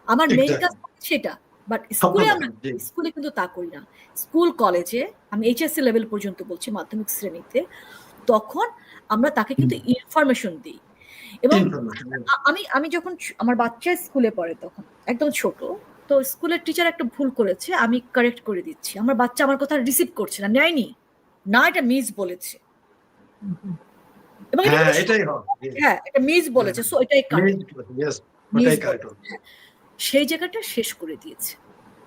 আমার মেইন কাজ সেটা। বাট স্বপ্ন স্কুলে দেখা, জি। স্কুলে কিন্তু তা করি না। স্কুল কলেজে আমি এইচএসসি লেভেল পর্যন্ত বলছি, মাধ্যমিক শ্রেণীতে, তখন আমরা তাকে কিন্তু ইনফরমেশন দিই। এবং ইনফরমেশন। আমি যখন আমার বাচ্চা স্কুলে পড়ে তখন একদম ছোট, তো স্কুলের টিচার একটা ভুল করেছে, আমি কারেক্ট করে দিচ্ছি। আমার বাচ্চা আমার কথা রিসিভ করছে না, নেয়নি। না, এটা মিস বলেছে। এবং এটা হ্যাঁ, কিন্তু এটাই হবে। হ্যাঁ, এটা মিস বলেছে, সো এটাই কারেক্ট। ইয়েস, মিস ওটাই কারেক্ট হবে। সেই জায়গাটা শেষ করে দিয়েছে।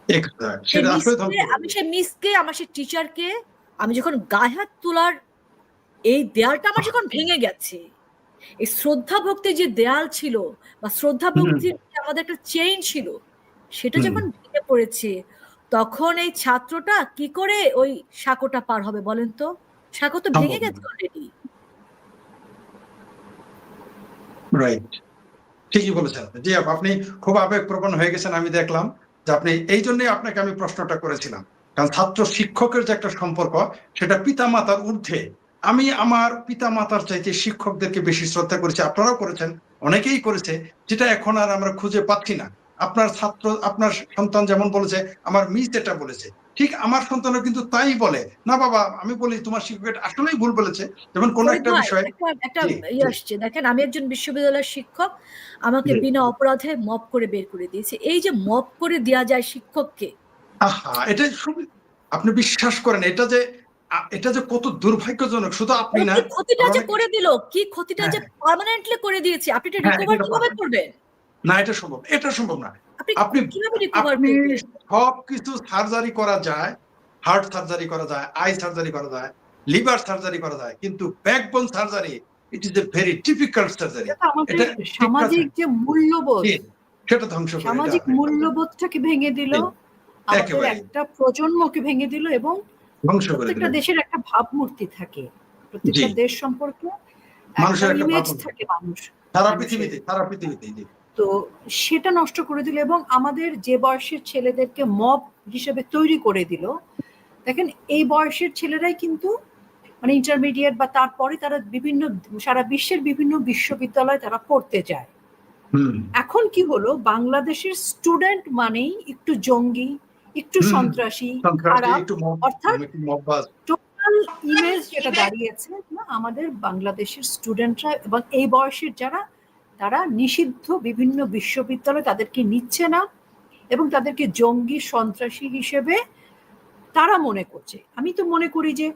এক্সাক্ট। সেটা আসলে ধ্বংস করে আমি সেই মিসকে, আমার সেই টিচারকে, আমি যখন গায়ে হাত তোলার এই দেয়ালটা আমার যখন ভেঙে গেছে, এই শ্রদ্ধা ভক্তির যে দেয়াল ছিল বা শ্রদ্ধা ভক্তির যে আমাদের একটা চেইন ছিল, সেটা যখন ভেঙে পড়েছে, তখন এই ছাত্রটা কি করে ওই সাঁকোটা পার হবে বলেন তো? সাঁকো তো ভেঙে গেছে অলরেডি। রাইট। ঠিকই বলেছেন। জি আপনি খুব আবেগপ্রবণ হয়ে গেছেন, আমি দেখলাম যে আপনি এই জন্যই আপনাকে আমি প্রশ্নটা করেছিলাম। কারণ ছাত্র শিক্ষকের যে একটা সম্পর্ক, সেটা পিতামাতার ঊর্ধ্বে। আমি আমার পিতামাতার চাইতে শিক্ষকদেরকে বেশি শ্রদ্ধা করেছি, আপনারাও করেছেন, অনেকেই করেছে, যেটা এখন আর আমরা খুঁজে পাচ্ছি না। আপনার সন্তান যেমন বলেছে, আমার মিস এটা বলেছে, ঠিক আমার সন্তানও কিন্তু তাই বলে। না বাবা, আমি বলি তোমার শিক্ষক আসলেই ভুল বলেছে। যেমন কোন একটা বিষয় একটা আসছে, দেখেন আমি একজন বিশ্ববিদ্যালয়ের শিক্ষক, আমাকে বিনা অপরাধে মব করে বের করে দিয়েছে। এই যে মব করে দেয়া যায় শিক্ষককে, আহা, এটা আপনি বিশ্বাস করেন এটা যে কত দুর্ভাগ্যজনক। শুধু আপনি না, ক্ষতিটা যে করে দিল, কি ক্ষতিটা যে পার্মানেন্টলি করে দিয়েছে, আপনি এটা রিকভার কিভাবে করবেন? না, এটা সম্ভব না। আপনি কিভাবে রিকভার আপনি করবেন? সবকিছু সার্জারি করা যায়, হার্ট সার্জারি করা যায়, আই সার্জারি করা যায়, লিভার সার্জারি করা যায়, কিন্তু backbone surgery it is a very difficult surgery. আমাদের সামাজিক যে মূল্যবোধ, সেটা ধ্বংস করে সামাজিক মূল্যবোধটাকে ভেঙে দিল, আমাদের একটা প্রজন্মকে ভেঙে দিল, এবং প্রত্যেকটা দেশের একটা ভাবমূর্তি থাকে, প্রত্যেকটা দেশ সম্পর্কে মানুষের একটা ইমেজ থাকে, মানুষ সারা পৃথিবীতে। তো সেটা নষ্ট করে দিল এবং আমাদের যে বয়সের ছেলেদেরকে মব হিসেবে তৈরি করে দিল। দেখেন, এই বয়সের ছেলেরাই কিন্তু মানে ইন্টারমিডিয়েট বা তারপরে তারা সারা বিশ্বের বিভিন্ন বিশ্ববিদ্যালয়ে তারা পড়তে যায়। এখন কি হলো, বাংলাদেশের স্টুডেন্ট মানেই একটু জঙ্গি, একটু সন্ত্রাসী, অর্থাৎ টোটাল ইমেজ যেটা দাঁড়িয়েছে না, আমাদের বাংলাদেশের স্টুডেন্টরা এবং এই বয়সের যারা, তারা নিষিদ্ধ বিভিন্ন বিশ্ববিদ্যালয় তাদেরকে নিচ্ছে না এবং তাদেরকে জঙ্গি সন্ত্রাসী হিসেবে তারা মনে করছে। আমি তো মনে করি যে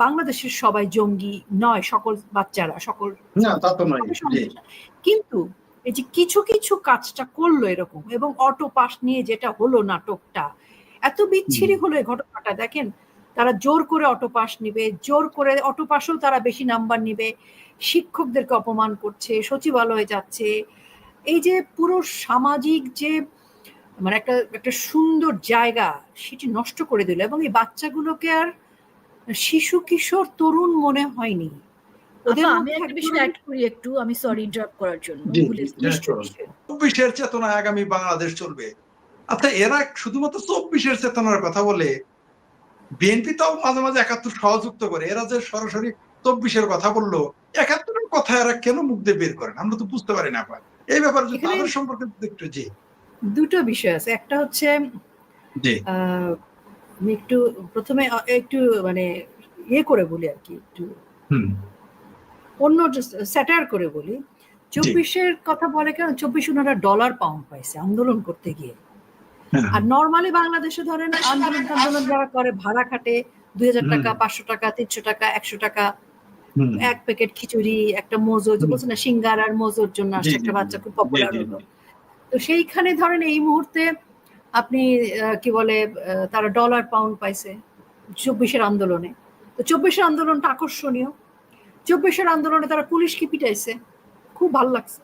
বাংলাদেশের সবাই জঙ্গি নয়, সকল বাচ্চারা, সকল, কিন্তু এই যে কিছু কিছু কাজটা করলো এরকম, এবং অটো পাস নিয়ে যেটা হলো নাটকটা এত বিচ্ছিরি হলো, এই ঘটনাটা দেখেন, তারা জোর করে অটো পাস নিবে, জোর করে অটো পাসেও তারা বেশি নাম্বার নিবে, শিক্ষকদেরকে অপমান করছে, সচিবালয়ে যাচ্ছে। এই যে পুরো সামাজিক যে মানে একটা একটা সুন্দর জায়গা সেটি নষ্ট করে দিল, এবং এই বাচ্চাগুলোকে আর শিশু কিশোর তরুণ মনে হয়নি। ওদের আমি মধ্যে একটা এক বিষয় ধরনের- অ্যাড করি একটু, আমি সরি ইন্টারাপ্ট করার জন্য জি, ভুলে জি, নিশ্চয়ই। 24-এর চেতনায় আগামী বাংলাদেশ চলবে। আচ্ছা, এরা শুধুমাত্র 24-এর চেতনার কথা বলে, বিএনপি তাও মাঝে মাঝে 71 সহযুক্ত করে। এরা যে সরাসরি 24-এর কথা বললো, 71-এর কথা এরা কেন মুখ দিয়ে বের করেন আমরা তো বুঝতে পারি না। এই ব্যাপারে যদি এখানে- তাদের সম্পর্কে একটু। জি দুটো বিষয় আছে। একটা হচ্ছে জি আমি একটু প্রথমে একটু মানে ইয়ে করে বলি আর কি, একটু হুম অন্য স্যাটার করে বলি। 24-এর কথা বলে কেন, 24 ওনারা ডলার পাউন্ড পাইছে আন্দোলন করতে গিয়ে। হ্যাঁ, আর নর্মালি বাংলাদেশে ধরেন আন্দোলন যারা করে ভাড়া খাটে 2000 টাকা, 500 টাকা, 300 টাকা, 100 টাকা, হুম, এক প্যাকেট খিচুড়ি, একটা মোজো, যে বলছে না সিঙ্গার আর মোজোর জন্য জি, আসছে জি, একটা বাচ্চা, খুব জি, পপুলার জি, হলো। জি। তো সেইখানে ধরেন এই মুহূর্তে আপনি কি বলে তারা ডলার পাউন্ড পাইছে 24-এর আন্দোলনে। তো 24-এর আন্দোলনটা আকর্ষণীয়। 24-এর আন্দোলনে তারা পুলিশকে পিটাইছে, খুব ভালো লাগছে।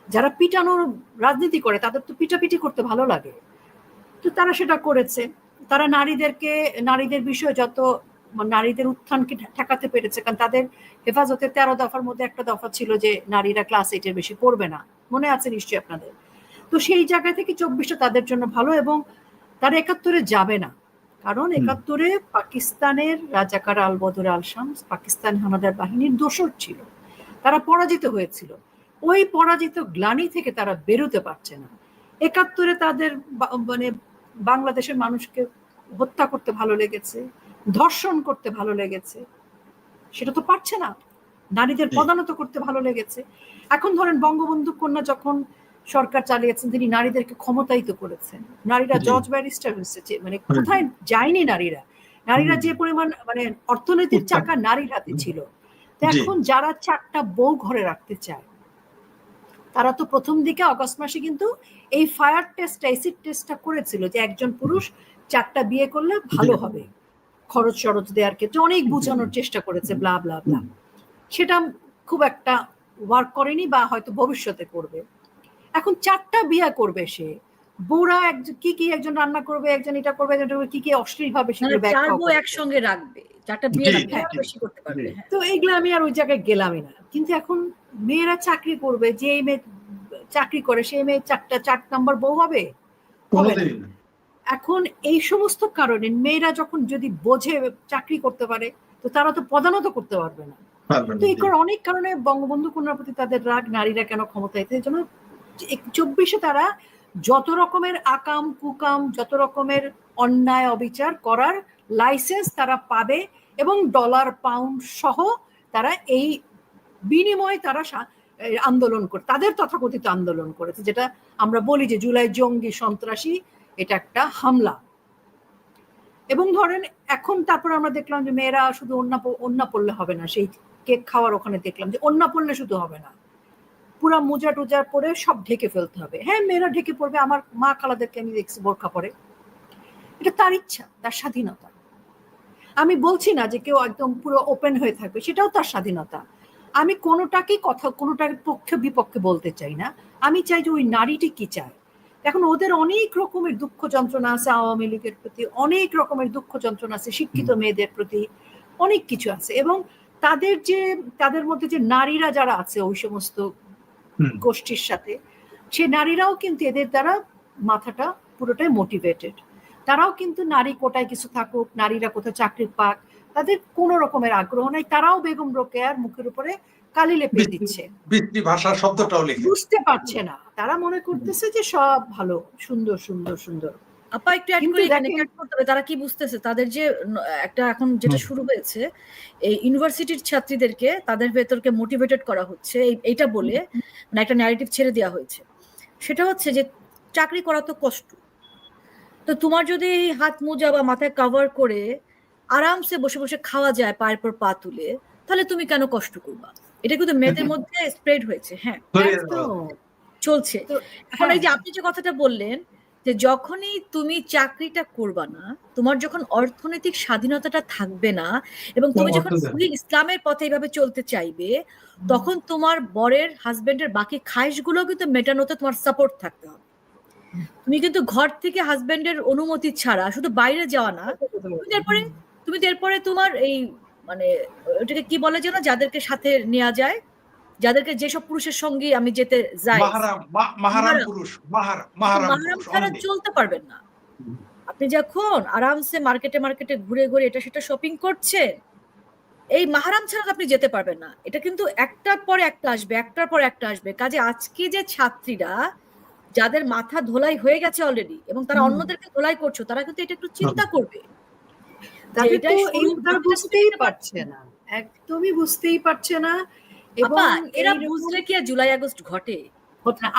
যারা পিটানোর রাজনীতি করে তাদের তো পিটাপিটি করতে ভালো লাগে, তো তারা সেটা করেছে। তারা নারীদের বিষয়ে যত নারীদের উত্থানকে ঠেকাতে পেরেছে, কারণ তাদের হেফাজতে 13 দফার মধ্যে একটা দফা ছিল যে নারীরা ক্লাস 8-এর বেশি পড়বে না, মনে আছে নিশ্চয়ই আপনাদের। তো সেই জায়গা থেকে 24টা তাদের জন্য ভালো, এবং তারা 71-এ যাবে না, কারণ 71-এ পাকিস্তানের রাজাকার আল বদর আল শামস পাকিস্তান হানাদার বাহিনীর দোসর ছিল, তারা পরাজিত হয়েছিল। ওই পরাজিত গ্লানি থেকে তারা বেরোতে পারছে না। 71-এ তাদের মানে বাংলাদেশের মানুষকে হত্যা করতে ভালো লেগেছে, ধর্ষণ করতে ভালো লেগেছে, সেটা তো পারছে না। নারীদের পদানত করতে ভালো লেগেছে। এখন ধরেন বঙ্গবন্ধু কন্যা যখন সরকার চালিয়েছেন, তিনি নারীদেরকে ক্ষমতায়িত করেছেন। নারীরা জজ ব্যারিস্টার হয়েছে, মানে কোথায় যায়নি নারীরা যে পরিমাণ মানে অর্থনৈতিক চাকা নারীর হাতে ছিল। তো এখন যারা 4টা বউ ঘরে রাখতে চায়, তারা তো প্রথম দিকে অগস্ট মাসে কিন্তু এই ফায়ার টেস্ট, অ্যাসিড টেস্টটা করেছিল যে একজন পুরুষ 4টা বিয়ে করলে ভালো হবে, খরচ দেওয়ার ক্ষেত্রে অনেক বোঝানোর চেষ্টা করেছে, ব্লা ব্লা ব্লা। সেটা খুব একটা ওয়ার্ক করেনি, বা হয়তো ভবিষ্যতে করবে। এখন 4টা বিয়ে করবে সে, বউরা কি একজন রান্না করবে, একজন এটা করবে, একজন কি অশ্লীল ভাবে সেগুলো চার ব্যাখ্যা বউ করবে। একসঙ্গে রাখবে, 4টা বিয়ে বেশি করতে পারবে। তো এইগুলো আমি আর ওই জায়গায় গেলামই না। কিন্তু এখন মেয়েরা চাকরি করবে, যে মেয়ে চাকরি করে সেই মেয়ে 4 নাম্বার বউ হবে? এখন এই সমস্ত কারণে মেয়েরা যখন যদি বোঝে চাকরি করতে পারে, তো তারা তো পদানত করতে পারবে না। তো এই অনেক কারণে বঙ্গবন্ধু কন্যার প্রতি তাদের রাগ, নারীরা কেন ক্ষমতায়, এই জন্য 24-এ তারা যত রকমের আকাম কুকাম, যত রকমের অন্যায় অবিচার করার লাইসেন্স তারা পাবে, এবং ডলার পাউন্ড সহ তারা এই বিনিময়ে তারা আন্দোলন করে, তাদের তথাকথিত আন্দোলন করেছে, যেটা আমরা বলি যে জুলাই জঙ্গি সন্ত্রাসী, এটা একটা হামলা। এবং ধরেন এখন তারপর আমরা দেখলাম যে মেয়েরা শুধু ওন্না পড়লে হবে না, সেই কেক খাওয়ার ওখানে দেখলাম যে ওন্না পড়লে শুধু হবে না, পুরা মোজা টোজা পরে সব ঢেকে ফেলতে হবে। হ্যাঁ, মেয়েরা ঢেকে পড়বে, আমার মা খালাদেরকে আমি দেখছি বোরখা পরে, এটা তার ইচ্ছা, তার স্বাধীনতা। আমি বলছি না যে কেউ একদম পুরো ওপেন হয়ে থাকবে, সেটাও তার স্বাধীনতা। আমি কোনোটার পক্ষে বিপক্ষে বলতে চাই না, আমি চাই যে ওই নারীটি কি চায়। এখন ওদের অনেক রকমের দুঃখ যন্ত্রণা আছে, আওয়ামী লীগের প্রতি অনেক রকমের দুঃখ যন্ত্রণা আছে, শিক্ষিত মেয়েদের প্রতি অনেক কিছু আছে, এবং তাদের মধ্যে যে নারীরা যারা আছে ওই সমস্ত গোষ্ঠীর সাথে, সে নারীরাও কিন্তু এদের দ্বারা মাথাটা পুরোটাই মোটিভেটেড। তারাও কিন্তু নারী কোটায় কিছু থাকুক, নারীরা কোথাও চাকরি পাক, তাদের কোনো রকমের আগ্রহ নাই। তারাও বেগম রোকেয়ার মুখের উপরে কালি লেপে দিচ্ছে, ভাষার শব্দটাও লিখে বুঝতে পারছে না। তারা মনে করতেছে যে সব ভালো, সুন্দর সুন্দর সুন্দর। আপা একটু অ্যাড করে এখানে অ্যাড করতে হবে, তারা কি বুঝতেছে, তাদের যে একটা এখন যেটা শুরু হয়েছে, এই ইউনিভার্সিটির ছাত্রীদেরকে তাদের ভেতরকে মোটিভেটেড করা হচ্ছে এইটা বলে, মানে একটা ন্যারেটিভ ছেড়ে দেওয়া হয়েছে। সেটা হচ্ছে যে চাকরি করা তো কষ্ট, তো তোমার যদি হাত মোজা বা মাথায় কভার করে আরামসে বসে বসে খাওয়া যায় পায়ের পর পা তুলে, তাহলে তুমি কেন কষ্ট করবা? এটা কিন্তু মেয়েদের মধ্যে স্প্রেড হয়েছে। হ্যাঁ, চলছে। এখন এই যে আপনি যে কথাটা বললেন যে যখনই তুমি চাকরিটা করবা না, তোমার যখন অর্থনৈতিক স্বাধীনতাটা থাকবে না এবং তুমি যখন ফুলি ইসলামের পথে এইভাবে চলতে চাইবে, তখন তোমার বরের হাজবেন্ডের বাকি খায়েশগুলো কিন্তু মেটানোতে তোমার সাপোর্ট থাকতে হবে। তুমি কিন্তু ঘর থেকে হাজবেন্ডের অনুমতি ছাড়া শুধু বাইরে যাওয়া না, তুমি এরপরে তোমার এই মানে ওটাকে কি বলে যেন, যাদেরকে সাথে নেওয়া যায়, যাদেরকে যেসব পুরুষের সঙ্গে আমি যেতে যাই, মাহারাম পুরুষ, মাহারাম ছাড়া চলতে পারবেন না। আপনি যখন আরামসে মার্কেটে মার্কেটে ঘুরে ঘুরে এটা সেটা শপিং করছেন, এই মাহারাম ছাড়া আপনি যেতে পারবেন না। এটা কিন্তু একটার পর একটা আসবে, একটার পর একটা আসবে। কাজে আজকে যে ছাত্রীরা যাদের মাথা ধোলাই হয়ে গেছে অলরেডি এবং তারা অন্যদেরকে ধোলাই করছো, তারা কিন্তু এটা একটু চিন্তা করবে। তাদের তো এই তারা বুঝতেই পারছে না, একদমই বুঝতেই পারছে না। এবং এরা বুঝলে কি আর জুলাই আগস্ট ঘটে?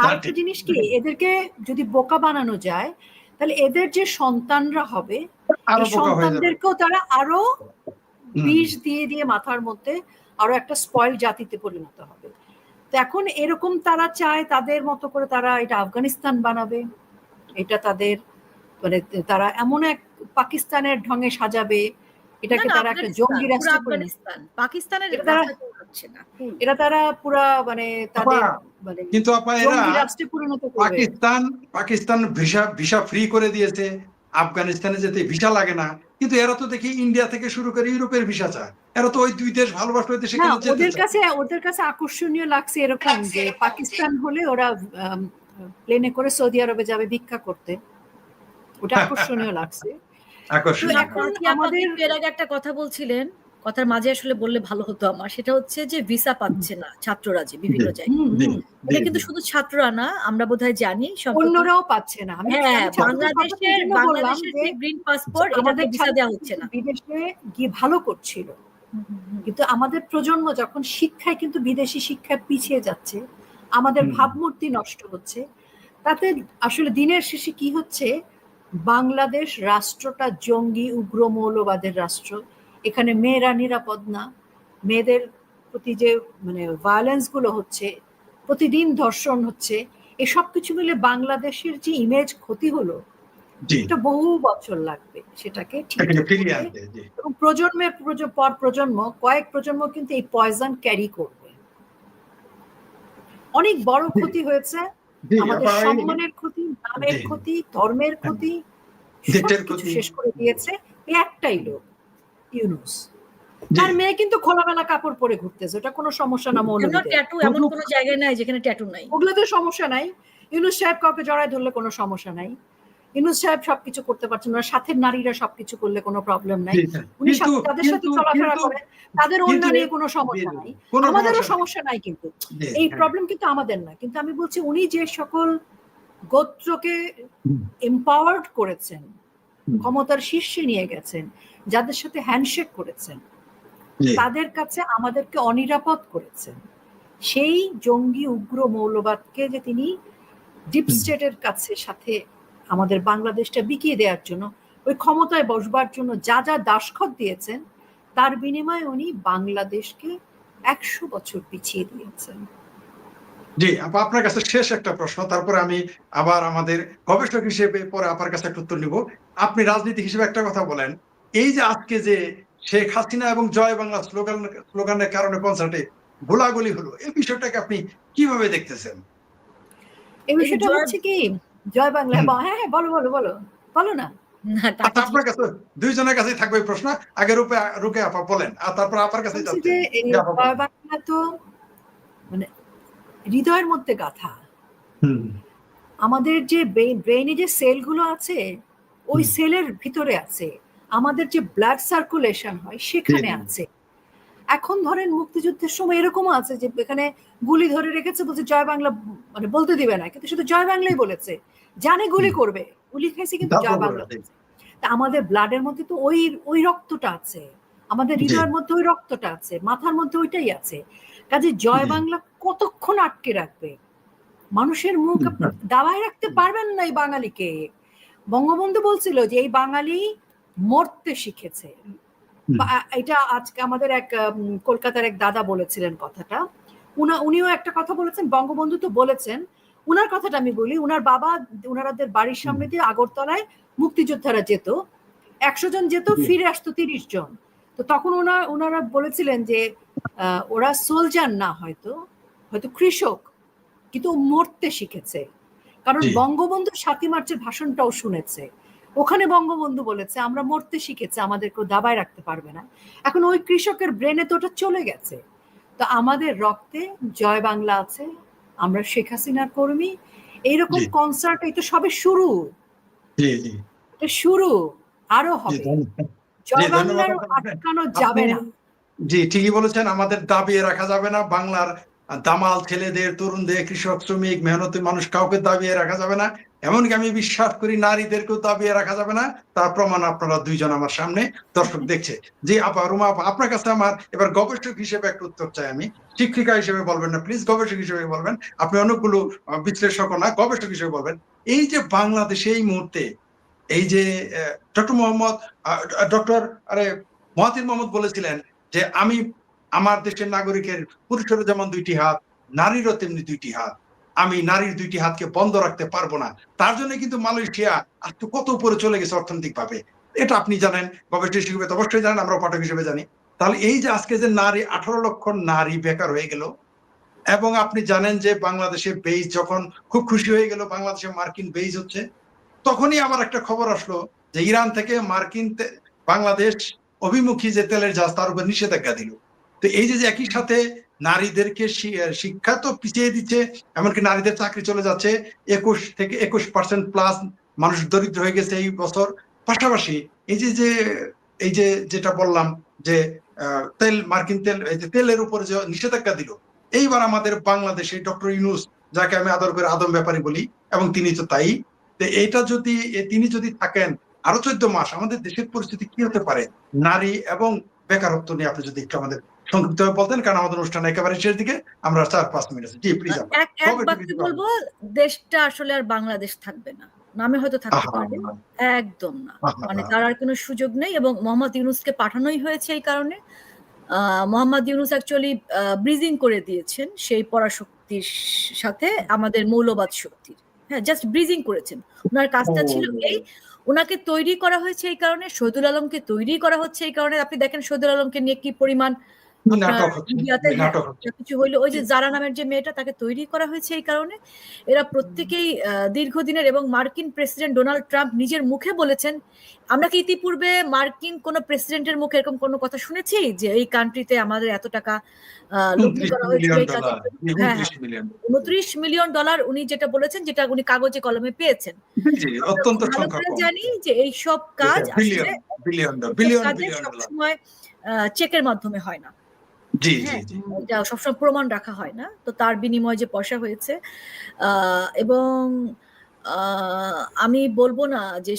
আর একটা জিনিস কি, এদেরকে যদি বোকা বানানো যায়, তাহলে এদের যে সন্তানরা হবে, এই সন্তানদেরকেও তারা আরো বিষ দিয়ে দিয়ে মাথার মধ্যে আরো একটা স্পয়েল জাতিতে পরিণত হবে। তো এখন এরকম তারা চায় তাদের মতো করে তারা এটা আফগানিস্তান বানাবে, এটা তাদের মানে তারা এমন এক পাকিস্তানের ঢঙে সাজাবে, এটাকে তারা একটা জঙ্গি রাষ্ট্র, পাকিস্তানের এটা তারা পুরা মানে তাদের মানে কিন্তু আপা এরা রাষ্ট্রে পরিণত করবে। পাকিস্তান ভিসা ফ্রি করে দিয়েছে, আফগানিস্তানে যেতে ভিসা লাগে না, কিন্তু এরা তো দেখি ইন্ডিয়া থেকে শুরু করে ইউরোপের ভিসা চায়। এরা তো ওই দুই দেশ ভালোবাসে, ওই দেশে কেন যেতে চায়? ওদের কাছে আকর্ষণীয় লাগছে এরকম যে পাকিস্তান হলে ওরা প্লেনে করে সৌদি আরবে যাবে ভিক্ষা করতে, ওটা আকর্ষণীয় লাগছে। আমাদের এর আগে একটা কথা বলছিলেন, কথার মাঝে আসলে বললে ভালো হতো আমার, সেটা হচ্ছে যে ভিসা পাচ্ছে না ছাত্ররা যে বিভিন্ন জায়গায়। এটা কিন্তু শুধু ছাত্ররা না, আমরা বোধহয় জানি অন্যরাও পাচ্ছে না। হ্যাঁ, বাংলাদেশের যে গ্রিন পাসপোর্ট, এটাতে ভিসা দেওয়া হচ্ছে না। বিদেশে গিয়ে ভালো করছিল, কিন্তু আমাদের প্রজন্ম যখন শিক্ষায় কিন্তু বিদেশি শিক্ষায় পিছিয়ে যাচ্ছে, আমাদের ভাবমূর্তি নষ্ট হচ্ছে, তাতে আসলে দিনের শেষে কি হচ্ছে, বাংলাদেশ রাষ্ট্রটা জঙ্গি উগ্র মৌলবাদের রাষ্ট্র। এখানে মেয়েরা নিরাপদ না, মেয়েদের প্রতি যে মানে ভায়োলেন্স গুলো হচ্ছে, প্রতিদিন ধর্ষণ হচ্ছে, এসব কিছু মিলে বাংলাদেশের যে ইমেজ ক্ষতি হলো, এটা বহু বছর লাগবে সেটাকে ঠিক করতে। এবং প্রজন্মের পর প্রজন্ম, কয়েক প্রজন্ম কিন্তু এই পয়জন ক্যারি করবে। অনেক বড় ক্ষতি হয়েছে, আমাদের সম্মানের ক্ষতি, নামের ক্ষতি, ধর্মের ক্ষতি, সবকিছু শেষ করে দিয়েছে একটাই লোক, ইউনূস। তার মেয়ে কিন্তু খোলামেলা কাপড় পরে ঘুরতেছে, ওটা কোনো সমস্যা না। মৌলবীদের ট্যাটু এমন কোনো জায়গায় নাই যেখানে ট্যাটু নাই, ওগুলোতে সমস্যা নাই। ইউনূস সাহেব কাউকে জড়ায় ধরলে কোনো সমস্যা নাই, ইউনূস সাহেব সবকিছু করতে পারছেন না, সাথের নারীরা সবকিছু করলে কোনো প্রবলেম নাই, উনি তাদের সাথে চলাফেরা করে, তাদের অন্য নিয়ে কোনো সমস্যা নাই, আমাদেরও সমস্যা নাই। কিন্তু এই প্রবলেম কিন্তু আমাদের না। কিন্তু আমি বলছি, উনি যে সকল গোত্রকে এম্পাওয়ার্ড করেছেন, ক্ষমতার শীর্ষে নিয়ে গেছেন, যাদের সাথে হ্যান্ডশেক করেছেন, তাদের কাছে আমাদেরকে অনিরাপদ করেছেন। সেই জঙ্গি উগ্র মৌলবাদকে যে তিনি ডিপ স্টেটের কাছে সাথে আমাদের বাংলাদেশটা বিকিয়ে দেওয়ার জন্য, ওই ক্ষমতায় বসবার জন্য যা যা দাসখত দিয়েছেন, তার বিনিময়ে উনি বাংলাদেশকে 100 বছর পিছিয়ে দিয়েছেন। জি, আপনার কাছে শেষ একটা প্রশ্ন, তারপরে আমি আবার আমাদের গবেষক হিসেবে পরে আপনার কাছে একটা উত্তর নিব। আপনি রাজনীতিক হিসেবে একটা কথা বলেন, এই যে আজকে যে শেখ হাসিনা এবং জয় বাংলা স্লোগানের কারণে কনসার্টে গোলাগুলি হলো, এই বিষয়টাকে আপনি কিভাবে দেখতেছেন? এই বিষয়টা হচ্ছে কি, জয় বাংলা, হ্যাঁ হ্যাঁ বলো বলো বলো বলো না। আপনার কাছে দুইজনের কাছেই থাকবে প্রশ্ন, আগে রুকে আপা বলেন, আর তারপর আপনার কাছে যাচ্ছে। জয় বাংলা তো মানে হৃদয়ের মধ্যে গাথা। আমাদের যে ব্রেইনে যে সেলগুলো আছে, ওই সেলের ভিতরে আছে, আমাদের যে ব্লাড সার্কুলেশন হয় সেখানে আছে। এখন ধরেন মুক্তিযুদ্ধের সময় এরকম আছে যে এখানে গুলি ধরে রেখেছে, বলছে জয় বাংলা মানে বলতে দিবে না, কিন্তু শুধু জয় বাংলাই বলেছে, জানে গুলি করবে, গুলি খাইছে কিন্তু জয় বাংলা। তা আমাদের ব্লাডের মধ্যে তো ওই রক্তটা আছে, আমাদের হৃদয়ের মধ্যে ওই রক্তটা আছে, মাথার মধ্যে ওইটাই আছে। কাজে জয় বাংলা কতক্ষণ আটকে রাখবে? মানুষের মুখ দাবায় রাখতে পারবেন না এই বাঙালিকে। বঙ্গবন্ধু বলছিল যে এই বাঙালি মরতে শিখেছে। এটা আজকে আমাদের এক কলকাতার এক দাদা বলেছিলেন কথাটা, উনিও একটা কথা বলেছেন, বঙ্গবন্ধু তো বলেছেন, উনার কথাটা আমি বলি, উনার বাবা উনাদের বাড়ির সামনে দিয়ে আগরতলায় মুক্তিযোদ্ধারা যেত, 100 জন যেত, জি। ফিরে আসতো 30 জন। তো তখন ওনারা বলেছিলেন যে ওরা সোলজার না, হয়তো কৃষক, কিন্তু ও মরতে শিখেছে। কারণ জি। বঙ্গবন্ধু 7ই মার্চের ভাষণটাও শুনেছে, ওখানে বঙ্গবন্ধু বলেছে আমরা মরতে শিখেছে, আমাদের কেউ দাবায় রাখতে পারবে না। এখন ওই কৃষকের ব্রেনে তো ওটা চলে গেছে। তো আমাদের রক্তে জয় বাংলা আছে, আমরা শেখ হাসিনার কর্মী। এইরকম জি। কনসার্ট, এই তো সবে শুরু, জি। জি। এটা শুরু, আরো জি, হবে। ধন্যবাদ। জি, জয় ধন্যবাদ বাংলার আপনাকে। আটকানো আপনি যাবে না। জি, ঠিকই বলেছেন, আমাদের দাবিয়ে রাখা যাবে না। বাংলার দামাল ছেলেদের, তরুণদের, কৃষক, শ্রমিক, মেহনতি মানুষ, কাউকে দাবিয়ে রাখা যাবে না। এমনকি আমি বিশ্বাস করি নারীদেরকেও দাবিয়ে রাখা যাবে না। তার প্রমাণ আপনারা দুইজন আমার সামনে, দর্শক দেখছে। জি আপা, রুমা আপা, আপনার কাছে আমার এবার গবেষক হিসেবে একটা উত্তর চাই আমি। শিক্ষিকা হিসেবে বলবেন না প্লিজ, গবেষক হিসেবে বলবেন। আপনি অনেকগুলো বিশ্লেষক না, গবেষক হিসেবে বলবেন। এই যে বাংলাদেশে এই মুহূর্তে এই যে ডক্টর মোহাম্মদ ডক্টর মহাতির মোহাম্মদ বলেছিলেন যে আমি আমার দেশের নাগরিকের, পুরুষেরও যেমন 2টি হাত, নারীরও তেমনি 2টি হাত, আমি নারীর 2টি হাতকে বন্ধ রাখতে পারবো না। তার জন্য কিন্তু মালয়েশিয়া আজকে কত উপরে চলে গেছে অর্থনৈতিক ভাবে, এটা আপনি জানেন, গবেষক হিসেবে তো অবশ্যই জানেন, আমরা পাঠক হিসেবে জানি। তাহলে এই যে আজকে যে নারী 18 লক্ষ নারী বেকার হয়ে গেল, এবং আপনি জানেন যে বাংলাদেশে বেইজ যখন খুব খুশি হয়ে গেল বাংলাদেশে মার্কিন বেইজ হচ্ছে, তখনই আবার একটা খবর আসলো যে ইরান থেকে মার্কিন বাংলাদেশ অভিমুখী যে তেলের জাহাজ তার উপর নিষেধাজ্ঞা দিল। তো এই যে একই সাথে নারীদেরকে শিক্ষা তো পিছিয়ে দিচ্ছে, এমনকি নারীদের চাকরি চলে যাচ্ছে, 21 থেকে 21% প্লাস মানুষ দরিদ্র হয়ে গেছে এই বছর। পাশাপাশি এই যে এই যে যেটা বললাম যে তেল, মার্কিন তেল, এই যে তেলের উপরে যে নিষেধাজ্ঞা দিল, এইবার আমাদের বাংলাদেশে ডক্টর ইউনূস, যাকে আমি আদর করে আদম ব্যাপারী বলি, এবং তিনি তো তাই, এইটা যদি তিনি যদি থাকেন আরো 14 মাস, আমাদের দেশের পরিস্থিতি কি হতে পারে নারী এবং বেকারত্ব নিয়ে আপনি যদি একটু আমাদের সংক্ষিপ্তভাবে বলতেন, কারণ আমাদের অনুষ্ঠান একেবারে শেষ দিকে, আমরা 4-5 মিনিট আছে। জি প্লিজ। এক বাক্যে বলবো, দেশটা আসলে আর বাংলাদেশ থাকবে না, নামে হয়তো থাকতে পারে, একদম না। মানে তার আর কোনো সুযোগ নেই। এবং মোহাম্মদ ইউনূসকে পাঠানোই হয়েছে এই কারণে। মোহাম্মদ ইউনূস অ্যাকচুয়ালি ব্রিজিং করে দিয়েছেন সেই পরাশক্তির সাথে আমাদের মৌলবাদ শক্তির। হ্যাঁ, জাস্ট ব্রিজিং করেছেন। ওনার কাজটা ছিল এই, ওনাকে তৈরি করা হয়েছে এই কারণে, শহীদুল আলমকে তৈরি করা হচ্ছে এই কারণে। আপনি দেখেন শহীদুল আলমকে নিয়ে কি পরিমাণ আপনার মিডিয়াতে কিছু হইলো, ওই যে জারা নামের যে মেয়েটা, তাকে তৈরি করা হয়েছে এই কারণে। এরা প্রত্যেকেই দীর্ঘদিনের, এবং মার্কিন প্রেসিডেন্ট ডোনাল্ড ট্রাম্প নিজের মুখে বলেছেন, আমরা কি ইতিপূর্বে মার্কিন কোন প্রেসিডেন্টের মুখে এরকম কোনো কথা শুনেছি যে এই কান্ট্রিতে আমাদের এত টাকা লগ্নি করা হয়েছিল এই কাজে? হ্যাঁ, 29 মিলিয়ন ডলার উনি যেটা বলেছেন, যেটা উনি কাগজে কলমে পেয়েছেন। অত্যন্ত ভালো করে জানি যে এইসব কাজ আসলে সবসময় চেকের মাধ্যমে হয় না। হ্যাঁ, এটা সবসময় প্রমাণ রাখা হয় না। তো তার বিনিময়ে যে পয়সা হয়েছে, এবং আমি বলবো না যে